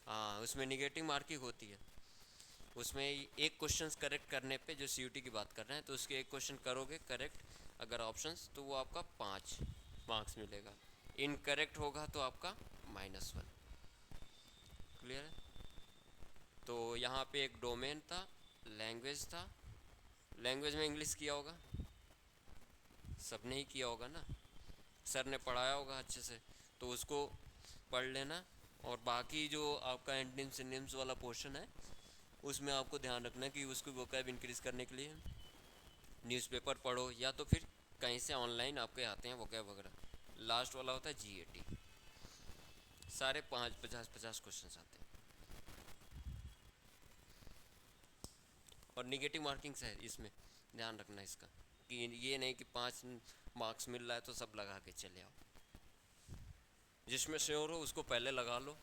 Speaker 1: हाँ, उसमें निगेटिव मार्किंग होती है। उसमें एक क्वेश्चन करेक्ट करने पे, जो सीयूटी की बात कर रहे हैं, तो उसके एक क्वेश्चन करोगे करेक्ट अगर ऑप्शंस, तो वो आपका 5 मार्क्स मिलेगा। इनकरेक्ट होगा तो आपका -1। क्लियर है? तो यहाँ पे एक डोमेन था, लैंग्वेज था। लैंग्वेज में इंग्लिश किया होगा, सबने ही किया होगा ना, सर ने पढ़ाया होगा अच्छे से, तो उसको पढ़ लेना। और बाकी जो आपका एंटोनिम सिनोनिम्स वाला पोर्शन है, उसमें आपको ध्यान रखना कि उसको वोकैब इंक्रीज करने के लिए न्यूज़पेपर पढ़ो, या तो फिर कहीं से ऑनलाइन आपके आते हैं वोकैब वगैरह। लास्ट वाला होता है GAT, सारे 50-50 क्वेश्चन आते हैं। और निगेटिव मार्किंग्स है इसमें, ध्यान रखना इसका, कि ये नहीं कि 5 मार्क्स मिल रहा है तो सब लगा के चले आओ। जिसमें श्योर हो उसको पहले लगा लो।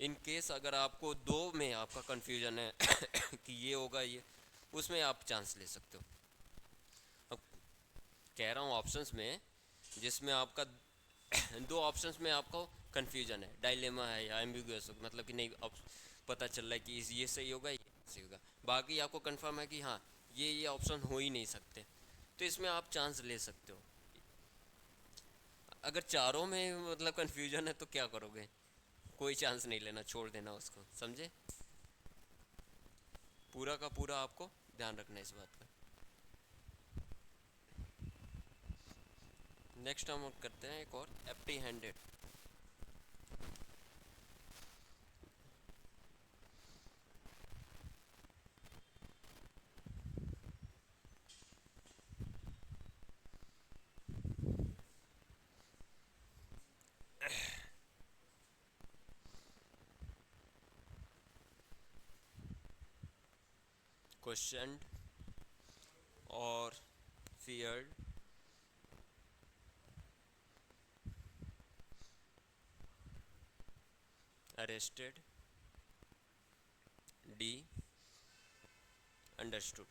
Speaker 1: इन केस अगर आपको दो में आपका कन्फ्यूजन है कि ये होगा ये, उसमें आप चांस ले सकते हो। अब कह रहा हूँ ऑप्शंस में, जिसमें आपका दो ऑप्शंस में आपको कन्फ्यूजन है, डायलेमा है या एम्बिगुअस, मतलब कि नहीं अब पता चल रहा है कि ये सही होगा ये सही होगा, बाकी आपको कंफर्म है कि हाँ ये ऑप्शन हो ही नहीं सकते, तो इसमें आप चांस ले सकते हो। अगर चारों में मतलब कन्फ्यूजन है तो क्या करोगे? कोई चांस नहीं लेना, छोड़ देना उसको, समझे? पूरा का पूरा आपको ध्यान रखना है इस बात का। नेक्स्ट हम करते हैं एक और, एप्टी हैंडेड। क्वेश्चन और फियर्ड, अरेस्टेड, डी अंडरस्टूड।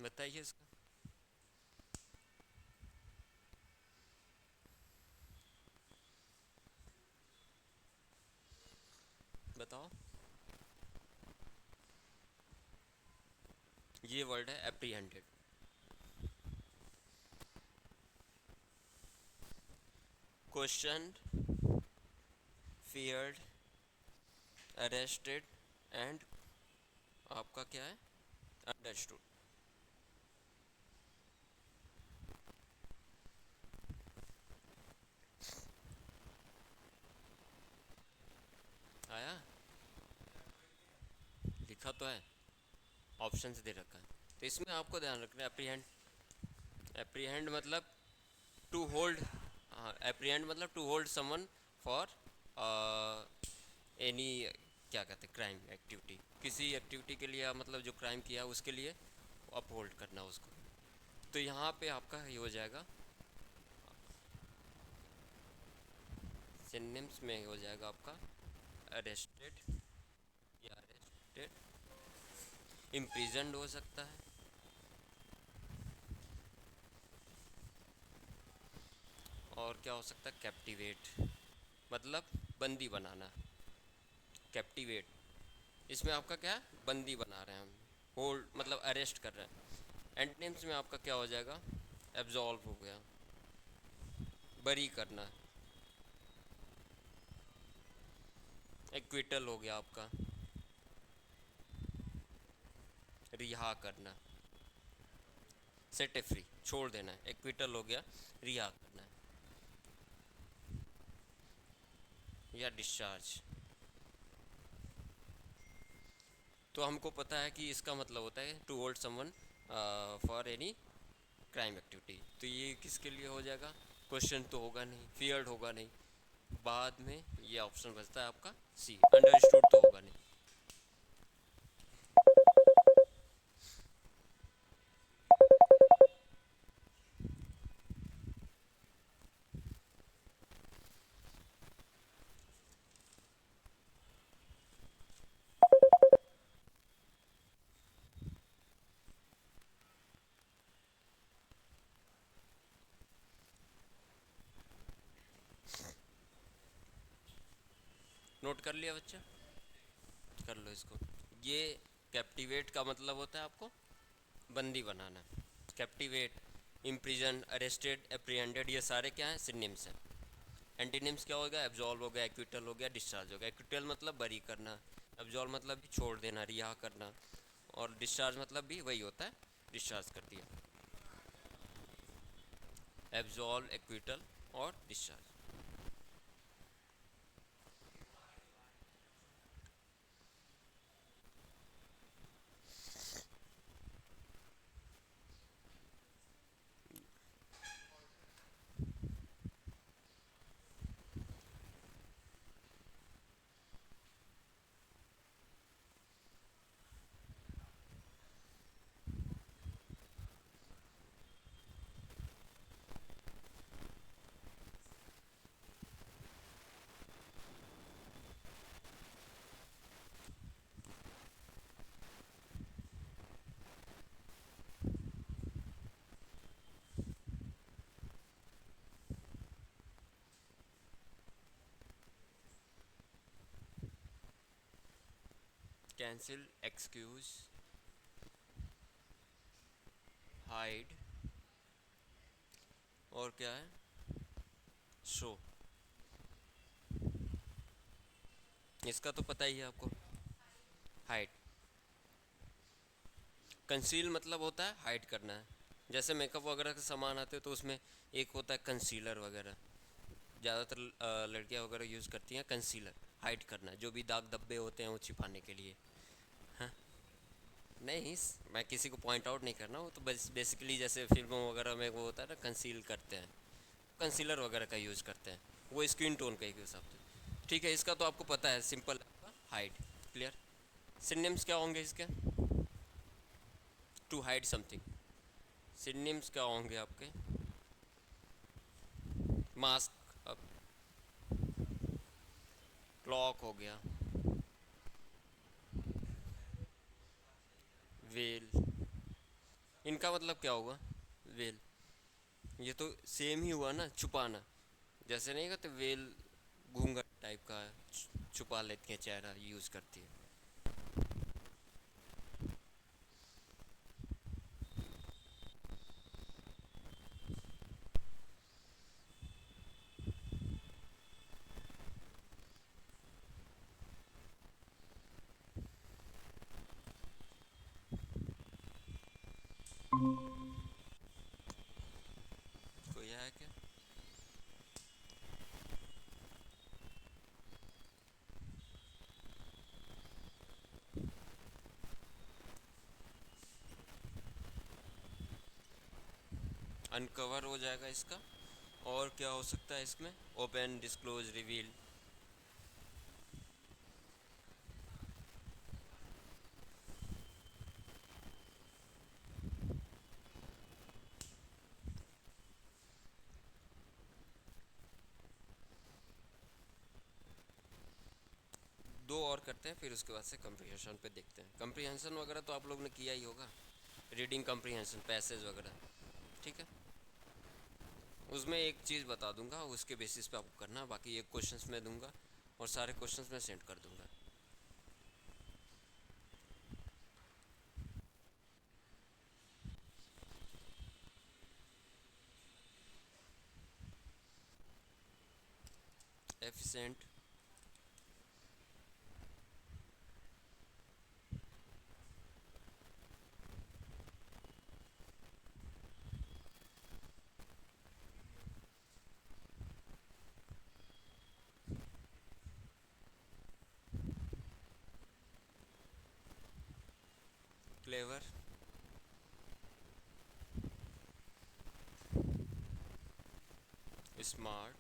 Speaker 1: बताइए इसका। बताओ। ये वर्ड है apprehended. Question, feared, arrested and आपका क्या है, अंडरस्टूड। आया? लिखा तो है, ऑप्शंस दे रखा है, तो इसमें आपको ध्यान रखना है। एप्रीहेंड, एप्रीहेंड मतलब टू होल्ड, हाँ एप्रीहेंड मतलब to hold someone for any, क्या कहते हैं, क्राइम एक्टिविटी, किसी एक्टिविटी के लिए, मतलब जो क्राइम किया उसके लिए अपहोल्ड करना उसको। तो यहाँ पे आपका ये हो जाएगा, सिनोनिम्स में हो जाएगा आपका अरेस्टेड या अरेस्टेड, इम्प्रिजन्ड हो सकता है, और क्या हो सकता है, कैप्टिवेट, मतलब बंदी बनाना। कैप्टिवेट, इसमें आपका क्या है, बंदी बना रहे हैं हम, होल्ड मतलब अरेस्ट कर रहे हैं। एंटोनिम्स में आपका क्या हो जाएगा, एब्जॉल्व हो गया, बरी करना, एक्विटल हो गया आपका, रिहा करना, सेट फ्री, छोड़ देना है, एक्विटल हो गया, रिहा करना है, या डिस्चार्ज। तो हमको पता है कि इसका मतलब होता है to hold someone for any crime activity, तो ये किसके लिए हो जाएगा, क्वेश्चन तो होगा नहीं, फियर्ड होगा नहीं, बाद में ये ऑप्शन बचता है आपका सी, अंडरस्टूड तो होगा नहीं। नोट कर लिया बच्चा, कर लो इसको। ये कैप्टिवेट का मतलब होता है आपको बंदी बनाना, कैप्टिवेट, इम्प्रिजन, अरेस्टेड, एप्रीहेंडेड, ये सारे क्या हैं, सिनोनिम्स हैं। एंटीनिम्स क्या हो गया? एब्जॉल्व हो गया, एक्विटल हो गया, डिस्चार्ज हो गया। एक्विटल मतलब बरी करना, एब्जॉल्व मतलब भी छोड़ देना, रिहा करना, और डिस्चार्ज मतलब भी वही होता है, डिस्चार्ज कर दिया। एब्जॉल्व, एक्विटल और डिस्चार्ज। कैंसिल, एक्सक्यूज, हाइड, और क्या है? शो। इसका तो पता ही है आपको। हाइड। कंसील मतलब होता है हाइड करना है। जैसे मेकअप वगैरह के सामान आते हैं तो उसमें एक होता है कंसीलर वगैरह, ज़्यादातर लड़कियां वगैरह यूज़ करती हैं कंसीलर, हाइड करना, जो भी दाग धब्बे होते हैं वो छिपाने के लिए। हाँ, नहीं, मैं किसी को पॉइंट आउट नहीं करना, वो तो बस बेसिकली जैसे फिल्मों वगैरह में वो होता है ना, कंसील करते हैं, कंसीलर वगैरह का यूज़ करते हैं, वो स्किन टोन का ही हिसाब से। ठीक है, इसका तो आपको पता है, सिंपल हाइड। क्लियर। सिनोनिम्स क्या होंगे इसके? To hide something. सिनोनिम्स क्या होंगे आपके? मास्क, क्लॉक हो गया, वेल। इनका मतलब क्या होगा? वेल, ये तो सेम ही हुआ ना, छुपाना। जैसे नहीं कहते वेल, घूंघट टाइप का है, छुपा लेती है, चेहरा यूज़ करती है। कोई है क्या? अनकवर हो जाएगा इसका। और क्या हो सकता है इसमें? Open, disclose, reveal. दो और करते हैं, फिर उसके बाद से कंप्रीहेंशन पे देखते हैं। कंप्रीहेंशन वगैरह तो आप लोग ने किया ही होगा, रीडिंग कंप्रीहेंशन, पैसेज वगैरह। ठीक है, उसमें एक चीज़ बता दूंगा, उसके बेसिस पे आपको करना, बाकी एक क्वेश्चंस मैं दूंगा और सारे क्वेश्चंस मैं सेंड कर दूंगा। एफिशिएंट, क्लेवर, स्मार्ट,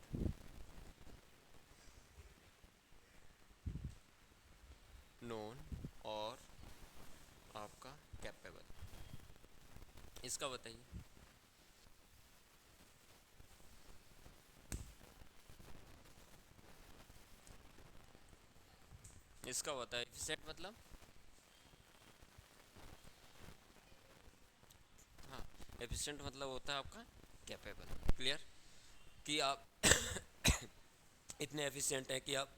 Speaker 1: नोन, और आपका कैपेबल। इसका बताइए। इसका बताइए, एफिशिएंट मतलब? हाँ, एफिशिएंट मतलब होता है आपका कैपेबल। क्लियर, कि आप इतने एफिशिएंट हैं कि आप,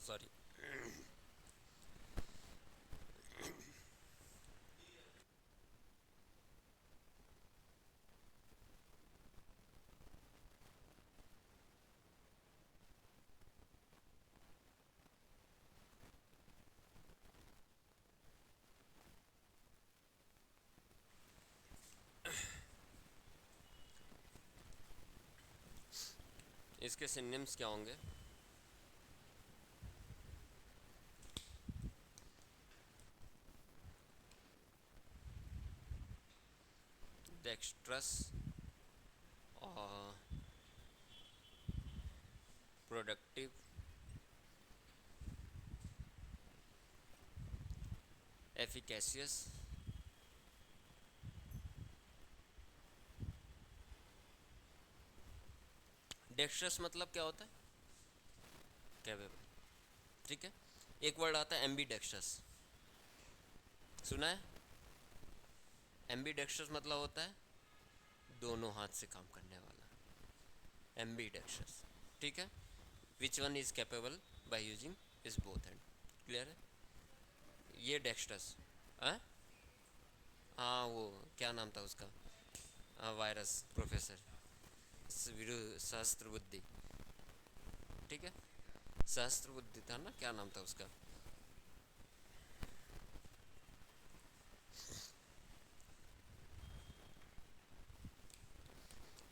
Speaker 1: सॉरी, इसके सिनोनिम्स क्या होंगे? डेक्स्ट्रस और प्रोडक्टिव, एफिकेशियस, डेक्स्ट्रस मतलब क्या होता है? कैपेबल। ठीक है। एक वर्ड आता है एम्बीडेक्स्ट्रस, सुना है? एम्बीडेक्स्ट्रस मतलब होता है दोनों हाथ से काम करने वाला, एम्बीडेक्स्ट्रस। ठीक है। Which one is capable by using is both hand. Clear है? ये डेक्स्ट्रस। हाँ हाँ, वो क्या नाम था उसका? वायरस प्रोफेसर सहस्त्र बुद्धि। ठीक है, सहस्त्र बुद्धि था ना, क्या नाम था उसका?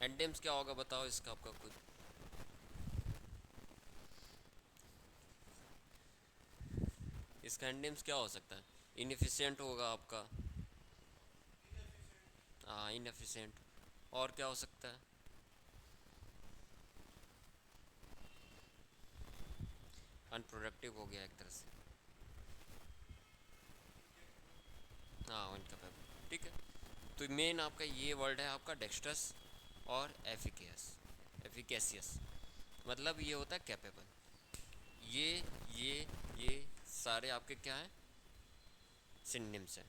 Speaker 1: एंडेम्स क्या होगा बताओ इसका आपका खुद? इसका एंडेम्स क्या हो सकता है? इनएफिशिएंट होगा आपका। हाँ, इनएफिशिएंट। और क्या हो सकता है? अनप्रोडक्टिव हो गया एक तरह से। हाँ, इनकैपेबल। ठीक है। तो मेन आपका ये वर्ड है आपका डेक्स्ट्रस और एफिकेसियस। मतलब ये होता है कैपेबल। ये ये ये सारे आपके क्या हैं? सिनोनिम्स हैं।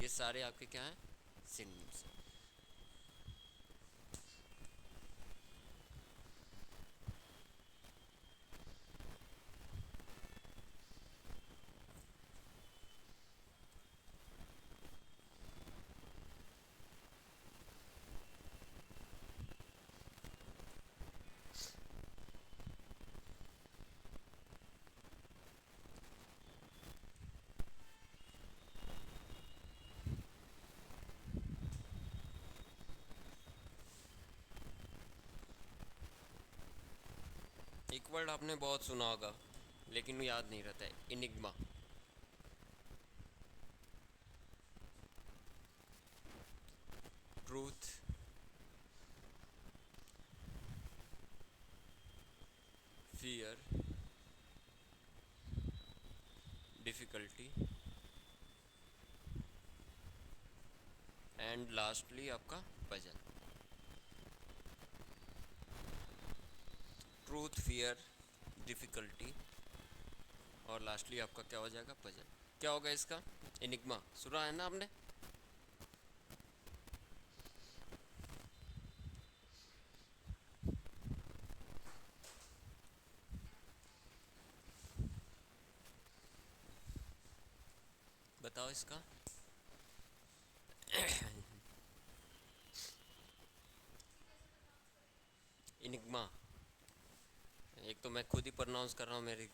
Speaker 1: ये सारे आपके क्या हैं? सिनोनिम्स हैं। एक वर्ड आपने बहुत सुना होगा लेकिन वो याद नहीं रहता है, Enigma. Truth, fear, difficulty and lastly आपका पजल। ट्रूथ, फियर, डिफ़िकल्टी और लास्टली आपका क्या हो जाएगा? पजल। क्या होगा इसका? इनिग्मा सुना है ना आपने? बताओ इसका। इनिग्मा, एक तो मैं खुद ही प्रोनाउंस कर रहा हूँ, मेरी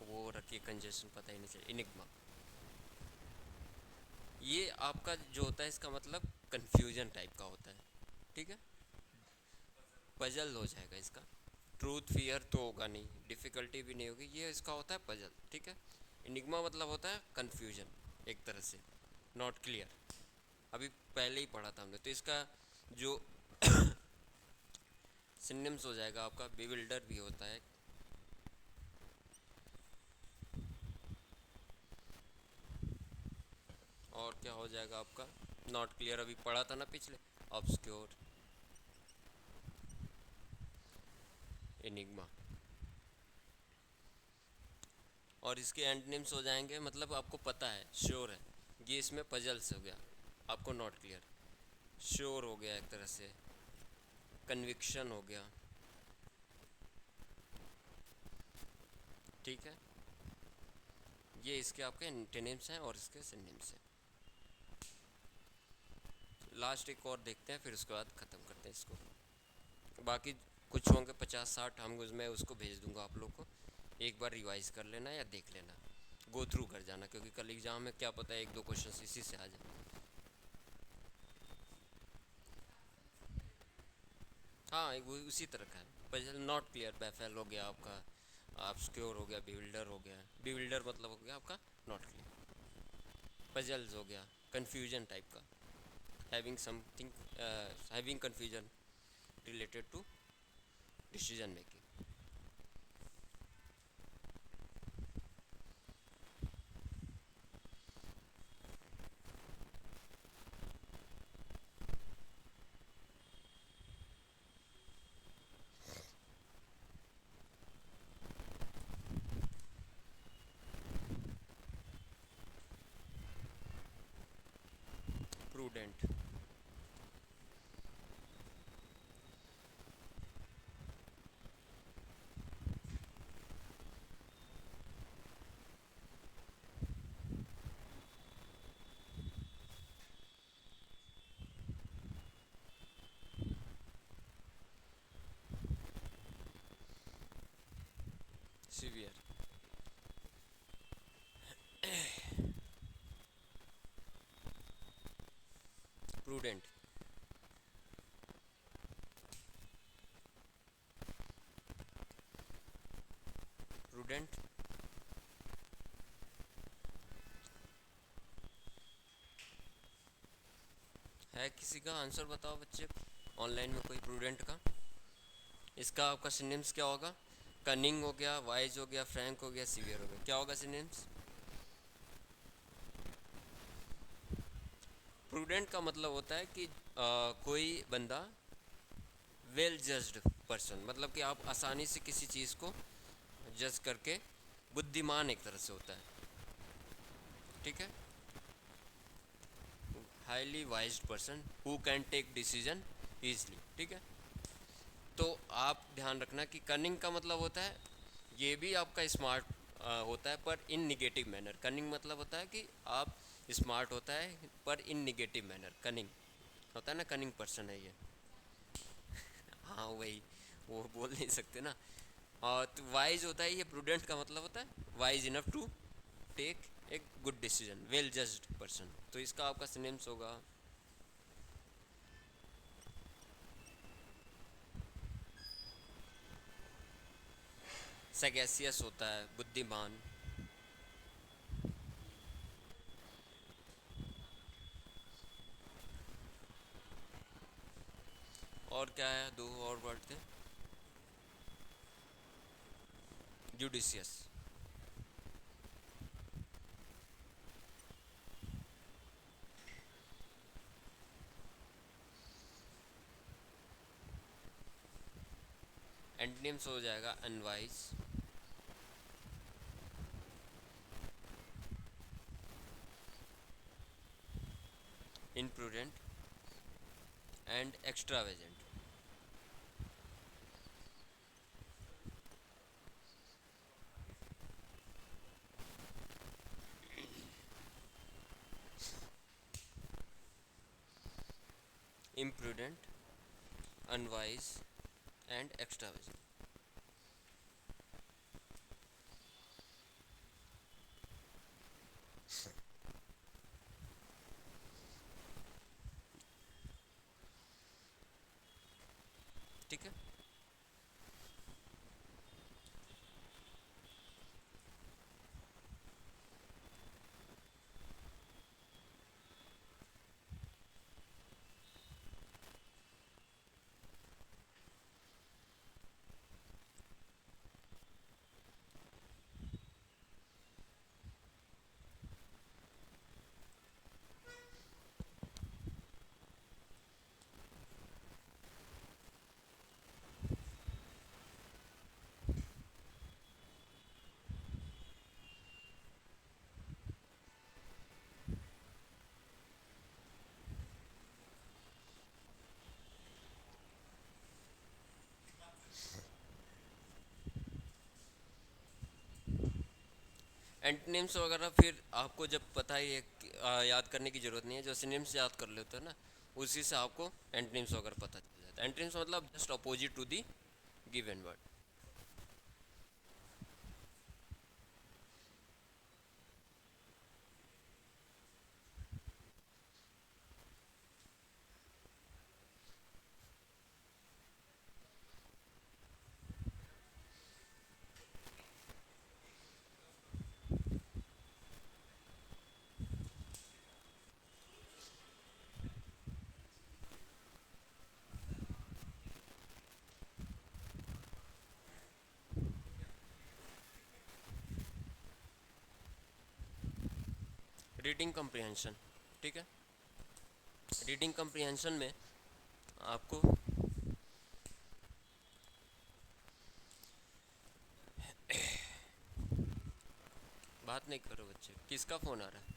Speaker 1: वो रखी कंजेशन पता ही नहीं चला। इनिग्मा ये आपका जो होता है इसका मतलब कंफ्यूजन टाइप का होता है। ठीक है। पजल हो जाएगा इसका। ट्रूथ फियर तो होगा नहीं, डिफ़िकल्टी भी नहीं होगी, ये इसका होता है पजल। ठीक है। इनिग्मा मतलब होता है कंफ्यूजन एक तरह से, नॉट क्लियर। अभी पहले ही पढ़ा था हमने। तो इसका जो सिनोनिम्स हो जाएगा आपका, बिविल्डर भी होता है, और क्या हो जाएगा आपका? नॉट क्लियर, अभी पढ़ा था ना पिछले। Obscure, enigma. और इसके एंटोनिम्स हो जाएंगे, मतलब आपको पता है, श्योर है, ये इसमें पजल्स हो गया आपको, नॉट क्लियर। श्योर हो गया एक तरह से, कन्विक्शन हो गया। ठीक है। ये इसके आपके एंटोनिम्स हैं और इसके सिनोनिम्स हैं। लास्ट एक और देखते हैं, फिर उसके बाद ख़त्म करते हैं इसको। बाकी कुछ होंगे 50-60, हम मैं उसको भेज दूंगा आप लोग को। एक बार रिवाइज कर लेना या देख लेना, गो थ्रू कर जाना, क्योंकि कल एग्ज़ाम में क्या पता है 1-2 क्वेश्चन इसी से आ जाए। हाँ वो उसी तरह का है। पजल नॉट क्लियर, बैफल हो गया आपका, ऑब्सक्योर हो गया, बिल्डर हो गया। बिल्डर मतलब हो गया आपका नॉट क्लियर। पजल्स हो गया कन्फ्यूजन टाइप का, having something, having confusion related to decision making. Prudent. Severe. Prudent. Prudent. है किसी का आंसर बताओ बच्चे, ऑनलाइन में कोई प्रूडेंट का? इसका आपका सिनोनिम्स क्या होगा? कनिंग हो गया, वाइज हो गया, फ्रैंक हो गया, सीवियर हो गया, क्या होगा सिनोनिम्स? प्रूडेंट का मतलब होता है कि कोई बंदा वेल जज्ड पर्सन, मतलब कि आप आसानी से किसी चीज़ को जज करके, बुद्धिमान एक तरह से होता है, ठीक है। Highly wised person who can take decision easily, ठीक है। तो आप ध्यान रखना कि कनिंग का मतलब होता है, ये भी आपका स्मार्ट होता है पर इन निगेटिव मैनर। कनिंग मतलब होता है कि आप स्मार्ट होता है पर इन निगेटिव मैनर, कनिंग होता है ना, कनिंग पर्सन है ये। हाँ वही, वो बोल नहीं सकते ना। और तो वाइज होता है ये, प्रूडेंट का मतलब होता है वाइज इनफ टू टेक एक good decision, well judged person. तो इसका आपका सिनेम्स होगा सैगेसियस होता है, बुद्धिमान। और क्या है, दो और वर्ड थे, जुडिशियस। एंटनिम्स हो जाएगा unwise, imprudent and extravagant. Imprudent, unwise and extravagant. ठीक है। एंटनिम्स वगैरह फिर आपको जब पता ही है याद करने की ज़रूरत नहीं है, जो सिनिम्स याद कर लेते हो ना, उसी से आपको एंटनिम्स वगैरह पता चल जाता है। एंटनिम्स मतलब just opposite to the given word. Reading comprehension, ठीक है। रीडिंग कम्प्रिहेंशन में आपको बात नहीं करो बच्चे, किसका फ़ोन आ रहा है?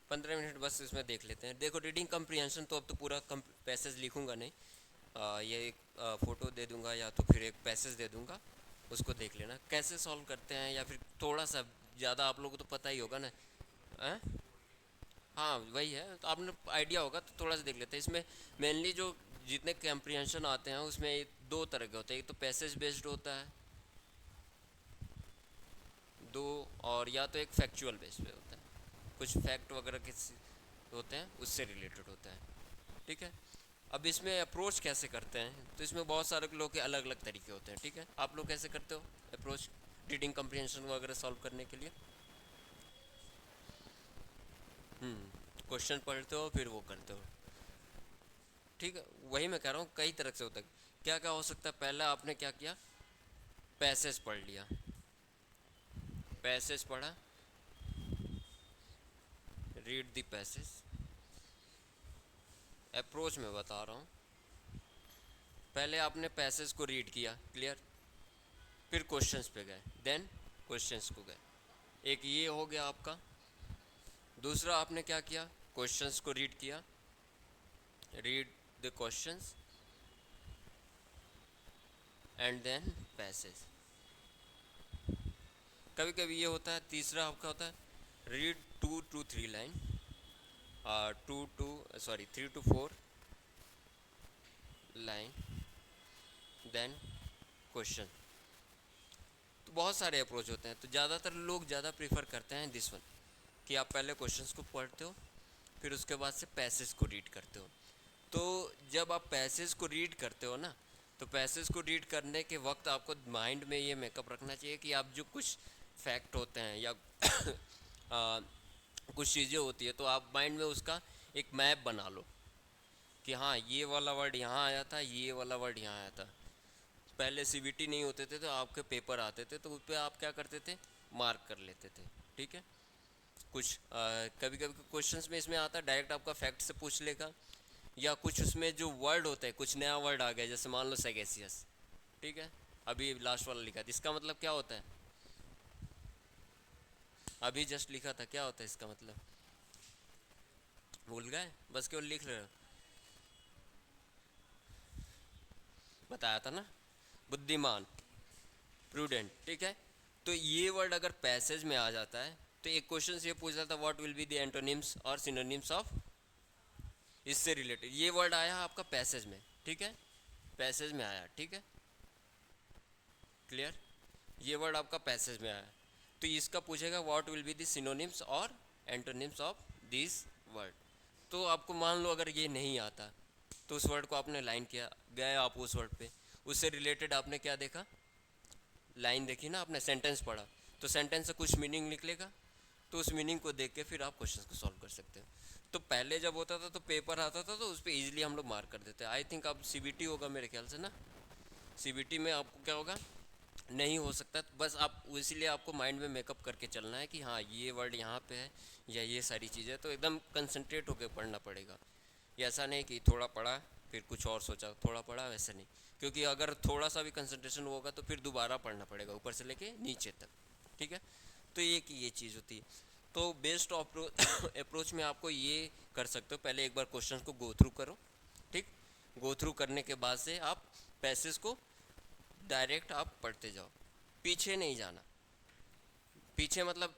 Speaker 1: 15 मिनट बस इसमें देख लेते हैं। देखो रीडिंग कम्प्रिहेंशन, तो अब तो पूरा पैसेज लिखूंगा नहीं, ये एक फ़ोटो दे दूंगा या तो फिर एक पैसेज दे दूंगा, उसको देख लेना कैसे सॉल्व करते हैं, या फिर थोड़ा सा ज़्यादा आप लोगों को तो पता ही होगा ना। हैं? हाँ वही है, तो आपने आइडिया होगा तो थोड़ा सा देख लेते हैं। इसमें मेनली जो जितने कम्प्रिहेंशन आते हैं उसमें दो तरह के होते हैं, एक तो पैसेज बेस्ड होता है दो, और या तो एक फैक्चुअल बेस्ड पे होता है, कुछ फैक्ट वगैरह के होते हैं उससे रिलेटेड होता है, ठीक है। अब इसमें अप्रोच कैसे करते हैं, तो इसमें बहुत सारे लोग के अलग अलग तरीके होते हैं, ठीक है। आप लोग कैसे करते हो अप्रोच रीडिंग कम्प्रिहेंशन वगैरह सॉल्व करने के लिए? क्वेश्चन पढ़ते हो फिर वो करते हो, ठीक है। वही मैं कह रहा हूँ कई तरह से होता है। क्या क्या हो सकता है, पहला आपने क्या किया, पैसेज पढ़ लिया, पैसेज पढ़ा, रीड द पैसेज। अप्रोच में बता रहा हूँ, पहले आपने पैसेज को रीड किया, क्लियर, फिर क्वेश्चंस पे गए, देन क्वेश्चंस को गए, एक ये हो गया आपका। दूसरा आपने क्या किया, क्वेश्चंस को रीड किया, read the questions and then passage. कभी कभी ये होता है, तीसरा आपका होता है read 2 to 3 line, 3 to 4 line, then question. तो बहुत सारे अप्रोच होते हैं, तो ज़्यादातर लोग ज़्यादा प्रीफर करते हैं दिस वन, कि आप पहले क्वेश्चंस को पढ़ते हो फिर उसके बाद से पैसेज को रीड करते हो। तो जब आप पैसेज को रीड करते हो ना, तो पैसेज को रीड करने के वक्त आपको माइंड में ये मेकअप रखना चाहिए कि आप जो कुछ फैक्ट होते हैं या आ, कुछ चीज़ें होती है, तो आप माइंड में उसका एक मैप बना लो कि हाँ ये वाला वर्ड यहाँ आया था, ये वाला वर्ड यहाँ आया था। पहले सीबीटी नहीं होते थे तो आपके पेपर आते थे, तो उस पर आप क्या करते थे, मार्क कर लेते थे, ठीक है। कुछ कभी कभी क्वेश्चंस में इसमें आता है डायरेक्ट आपका फैक्ट से पूछ लेगा, या कुछ उसमें जो वर्ड होता है, कुछ नया वर्ड आ गया, जैसे मान लो सेगेसियस, ठीक है, अभी लास्ट वाला लिखा था, इसका मतलब क्या होता है, अभी जस्ट लिखा था, क्या होता है इसका मतलब, भूल गए, बस केवल लिख रहे हो, बताया था ना, बुद्धिमान, प्रूडेंट, ठीक है। तो ये वर्ड अगर पैसेज में आ जाता है, तो एक क्वेश्चन ये पूछ रहा था what will be the antonyms और सिनोनिम्स ऑफ, इससे रिलेटेड ये वर्ड आया आपका पैसेज में, ठीक है, पैसेज में आया, ठीक है, क्लियर, ये वर्ड आपका पैसेज में आया, तो इसका पूछेगा what will be the synonyms और एंटोनिम्स ऑफ दिस वर्ड। तो आपको मान लो अगर ये नहीं आता, तो उस वर्ड को आपने लाइन किया, गए आप उस वर्ड पे, उससे रिलेटेड आपने क्या देखा, लाइन देखी ना आपने, सेंटेंस पढ़ा, तो सेंटेंस से कुछ मीनिंग निकलेगा, तो उस मीनिंग को देख के फिर आप क्वेश्चन को सॉल्व कर सकते हो। तो पहले जब होता था तो पेपर आता था तो उस पर ईजिली हम लोग मार्क कर देते हैं। आई थिंक अब सीबीटी होगा मेरे ख्याल से ना, सीबीटी में आपको क्या होगा, नहीं हो सकता, तो बस आप इसीलिए आपको माइंड में मेकअप करके चलना है कि हाँ ये वर्ड यहाँ पे है या ये सारी चीज़ें, तो एकदम कंसंट्रेट होकर पढ़ना पड़ेगा। ये ऐसा नहीं कि थोड़ा पढ़ा फिर कुछ और सोचा, थोड़ा पढ़ा, वैसे नहीं, क्योंकि अगर थोड़ा सा भी कंसंट्रेशन होगा तो फिर दोबारा पढ़ना पड़ेगा ऊपर से लेके नीचे तक, ठीक है। तो ये चीज़ होती है। तो बेस्ट अप्रोच में आपको ये कर सकते हो, पहले एक बार क्वेश्चन को गो थ्रू करो, ठीक, गो थ्रू करने के बाद से आप पैसेज को डायरेक्ट आप पढ़ते जाओ, पीछे नहीं जाना, पीछे मतलब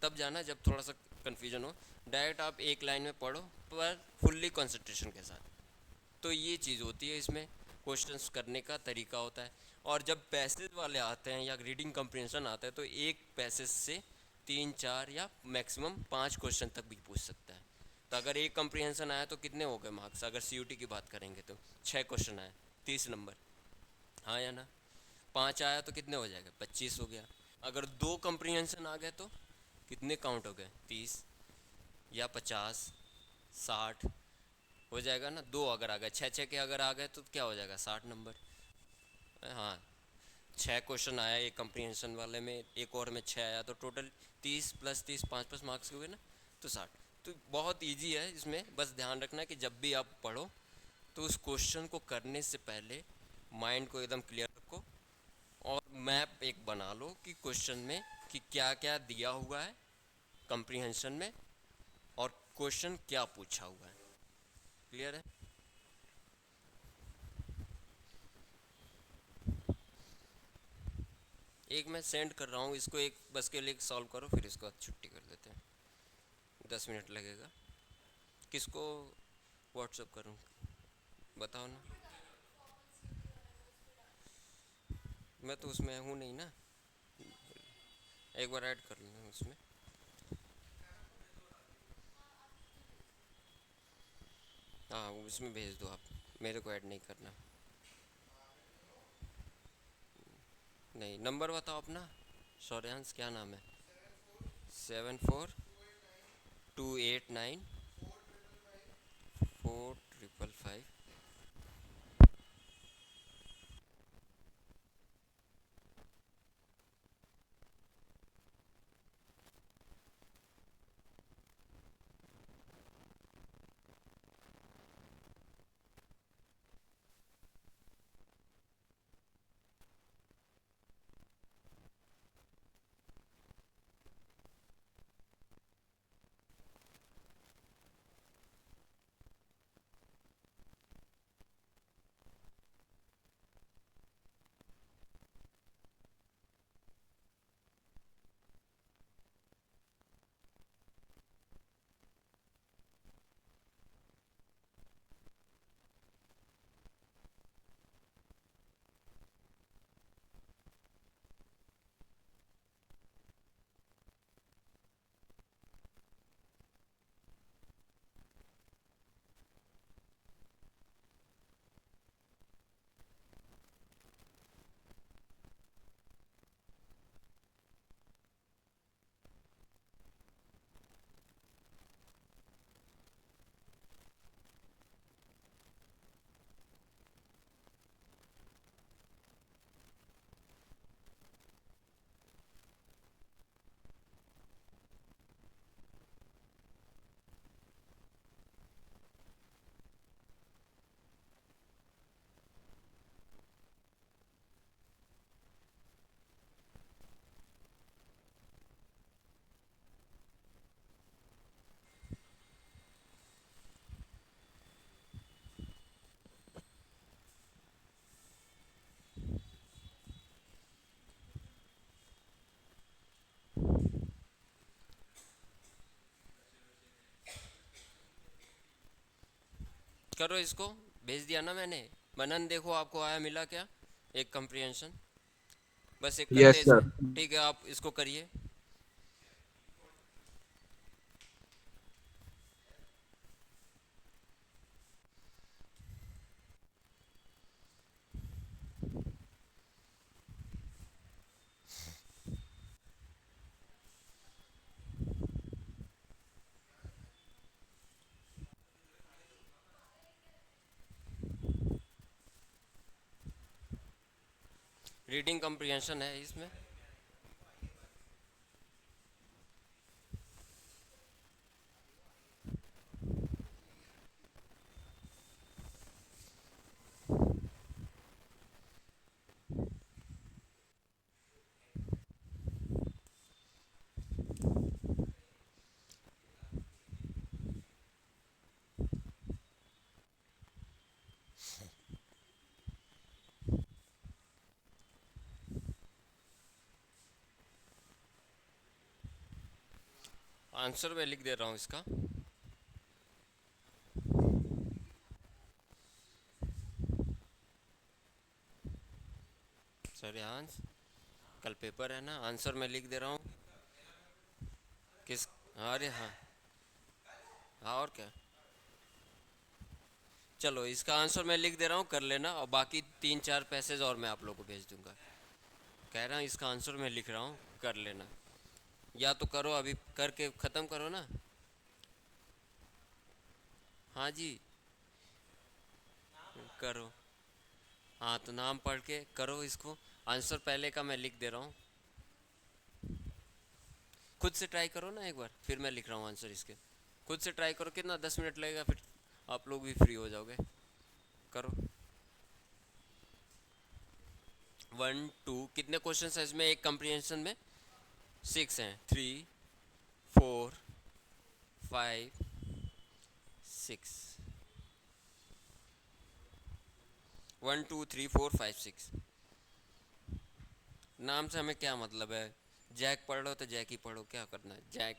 Speaker 1: तब जाना जब थोड़ा सा कन्फ्यूजन हो, डायरेक्ट आप एक लाइन में पढ़ो पर फुल्ली कंसंट्रेशन के साथ। तो ये चीज़ होती है, इसमें क्वेश्चंस करने का तरीका होता है। और जब पैसेज वाले आते हैं या रीडिंग कम्प्रिहेंशन आता है, तो एक पैसेज से 3 4 या मैक्सिमम 5 क्वेश्चन तक भी पूछ सकता है। तो अगर एक कम्प्रिहेंशन आया तो कितने हो गए मार्क्स, अगर सीयूटी की बात करेंगे तो 6 क्वेश्चन आए, 30 नंबर, हाँ या ना, 5 आया तो कितने हो जाएगा, 25 हो गया। अगर 2 कम्प्रिहेंशन आ गए तो कितने काउंट हो गए, 30 या 50, 60 हो जाएगा ना। 2 अगर आ गए, 6 6 के अगर आ गए तो क्या हो जाएगा, 60 नंबर, हाँ। छः क्वेश्चन आया एक कंप्रीहेंशन वाले में, एक और में छः आया, तो टोटल 30 + 30 5 मार्क्स के हुए ना, तो 60। तो बहुत इजी है, इसमें बस ध्यान रखना कि जब भी आप पढ़ो तो उस क्वेश्चन को करने से पहले माइंड को एकदम क्लियर रखो और मैप एक बना लो कि क्वेश्चन में कि क्या क्या दिया हुआ है कंप्रीहेंशन में और क्वेश्चन क्या पूछा हुआ है। क्लियर है? एक मैं सेंड कर रहा हूँ इसको, एक बस के लिए सॉल्व करो, फिर इसको छुट्टी कर देते हैं। 10 मिनट लगेगा। किसको व्हाट्सअप करूँ, बताओ ना। मैं तो उसमें हूँ नहीं ना, एक बार ऐड कर लेना उसमें। हाँ उसमें भेज दो आप, मेरे को ऐड नहीं करना। नहीं, नंबर बताओ अपना। सौर्यांश क्या नाम है? 74 289 4555। करो इसको, भेज दिया ना मैंने। मनन देखो आपको आया, मिला क्या? एक कंप्रीहेंशन, बस एक करते
Speaker 3: यस
Speaker 1: हैं
Speaker 3: सर।
Speaker 1: इसमें। ठीक है, आप इसको करिए। रीडिंग कंप्रीहेंशन है इसमें। आंसर मैं लिख दे रहा हूँ इसका। सर यहाँ कल पेपर है ना, आंसर मैं लिख दे रहा हूँ। किस? अरे हाँ, हाँ और क्या। चलो इसका आंसर मैं लिख दे रहा हूँ, कर लेना, और बाकी 3 4 पैसेज और मैं आप लोगों को भेज दूंगा। कह रहा हूँ इसका आंसर मैं लिख रहा हूँ, कर लेना। या तो करो अभी, करके ख़त्म करो ना। हाँ जी, करो। हाँ तो नाम पढ़ के करो इसको, आंसर पहले का मैं लिख दे रहा हूँ, खुद से ट्राई करो ना एक बार, फिर मैं लिख रहा हूँ आंसर इसके। खुद से ट्राई करो, कितना 10 मिनट लगेगा, फिर आप लोग भी फ्री हो जाओगे। करो। 1 2 कितने क्वेश्चन है इसमें, एक कंप्रीहेंशन में 6 हैं, 3 4 5 6। 1 2 3 4 5 6। नाम से हमें क्या मतलब है, जैक पढ़ लो तो जैक ही पढ़ो, क्या करना है जैक।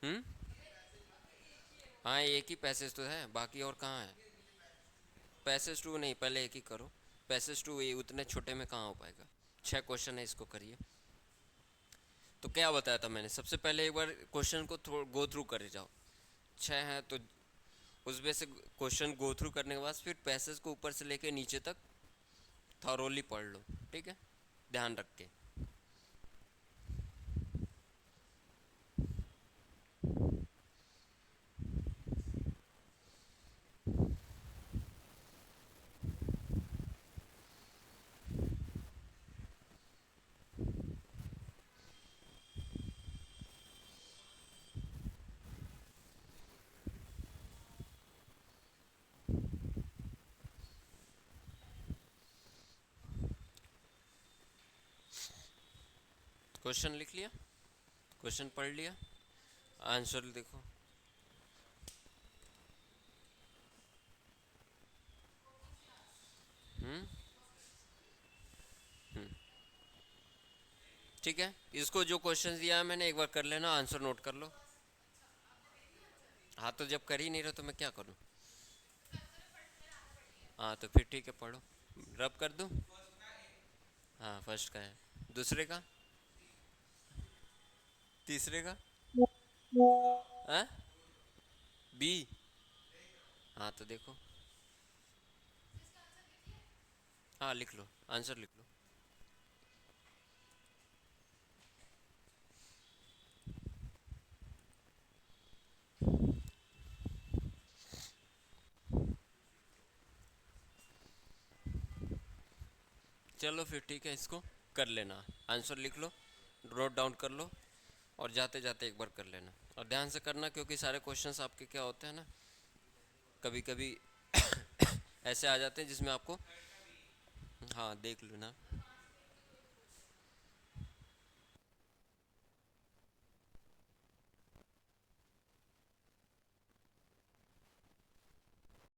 Speaker 1: हम्म। हाँ एक ही पैसेज तो है, बाकी और कहाँ है। पैसेज टू नहीं, पहले एक ही करो। पैसेज टू ये उतने छोटे में कहाँ हो पाएगा। 6 क्वेश्चन है, इसको करिए। तो क्या बताया था मैंने, सबसे पहले एक बार क्वेश्चन को गो थ्रू करे जाओ। 6 है तो उसमें से क्वेश्चन गो थ्रू करने के बाद फिर पैसेज को ऊपर से लेके नीचे तक थॉरोली पढ़ लो, ठीक है, ध्यान रख के। क्वेश्चन लिख लिया, क्वेश्चन पढ़ लिया, आंसर देखो। हम्म। ठीक है, इसको जो क्वेश्चन दिया है मैंने एक बार कर लेना, आंसर नोट कर लो। हाँ तो जब कर ही नहीं रहे तो मैं क्या करूँ। हाँ तो फिर ठीक है, पढ़ो। रब कर दूँ। हाँ फर्स्ट का है, दूसरे का, तीसरे का, हाँ बी। हाँ तो देखो, हाँ लिख लो, आंसर लिख लो। चलो फिर ठीक है, इसको कर लेना, आंसर लिख लो, नोट डाउन कर लो, और जाते जाते एक बार कर लेना। और ध्यान से करना, क्योंकि सारे क्वेश्चंस आपके क्या होते हैं ना, कभी कभी ऐसे आ जाते हैं जिसमें आपको, हाँ देख लो ना।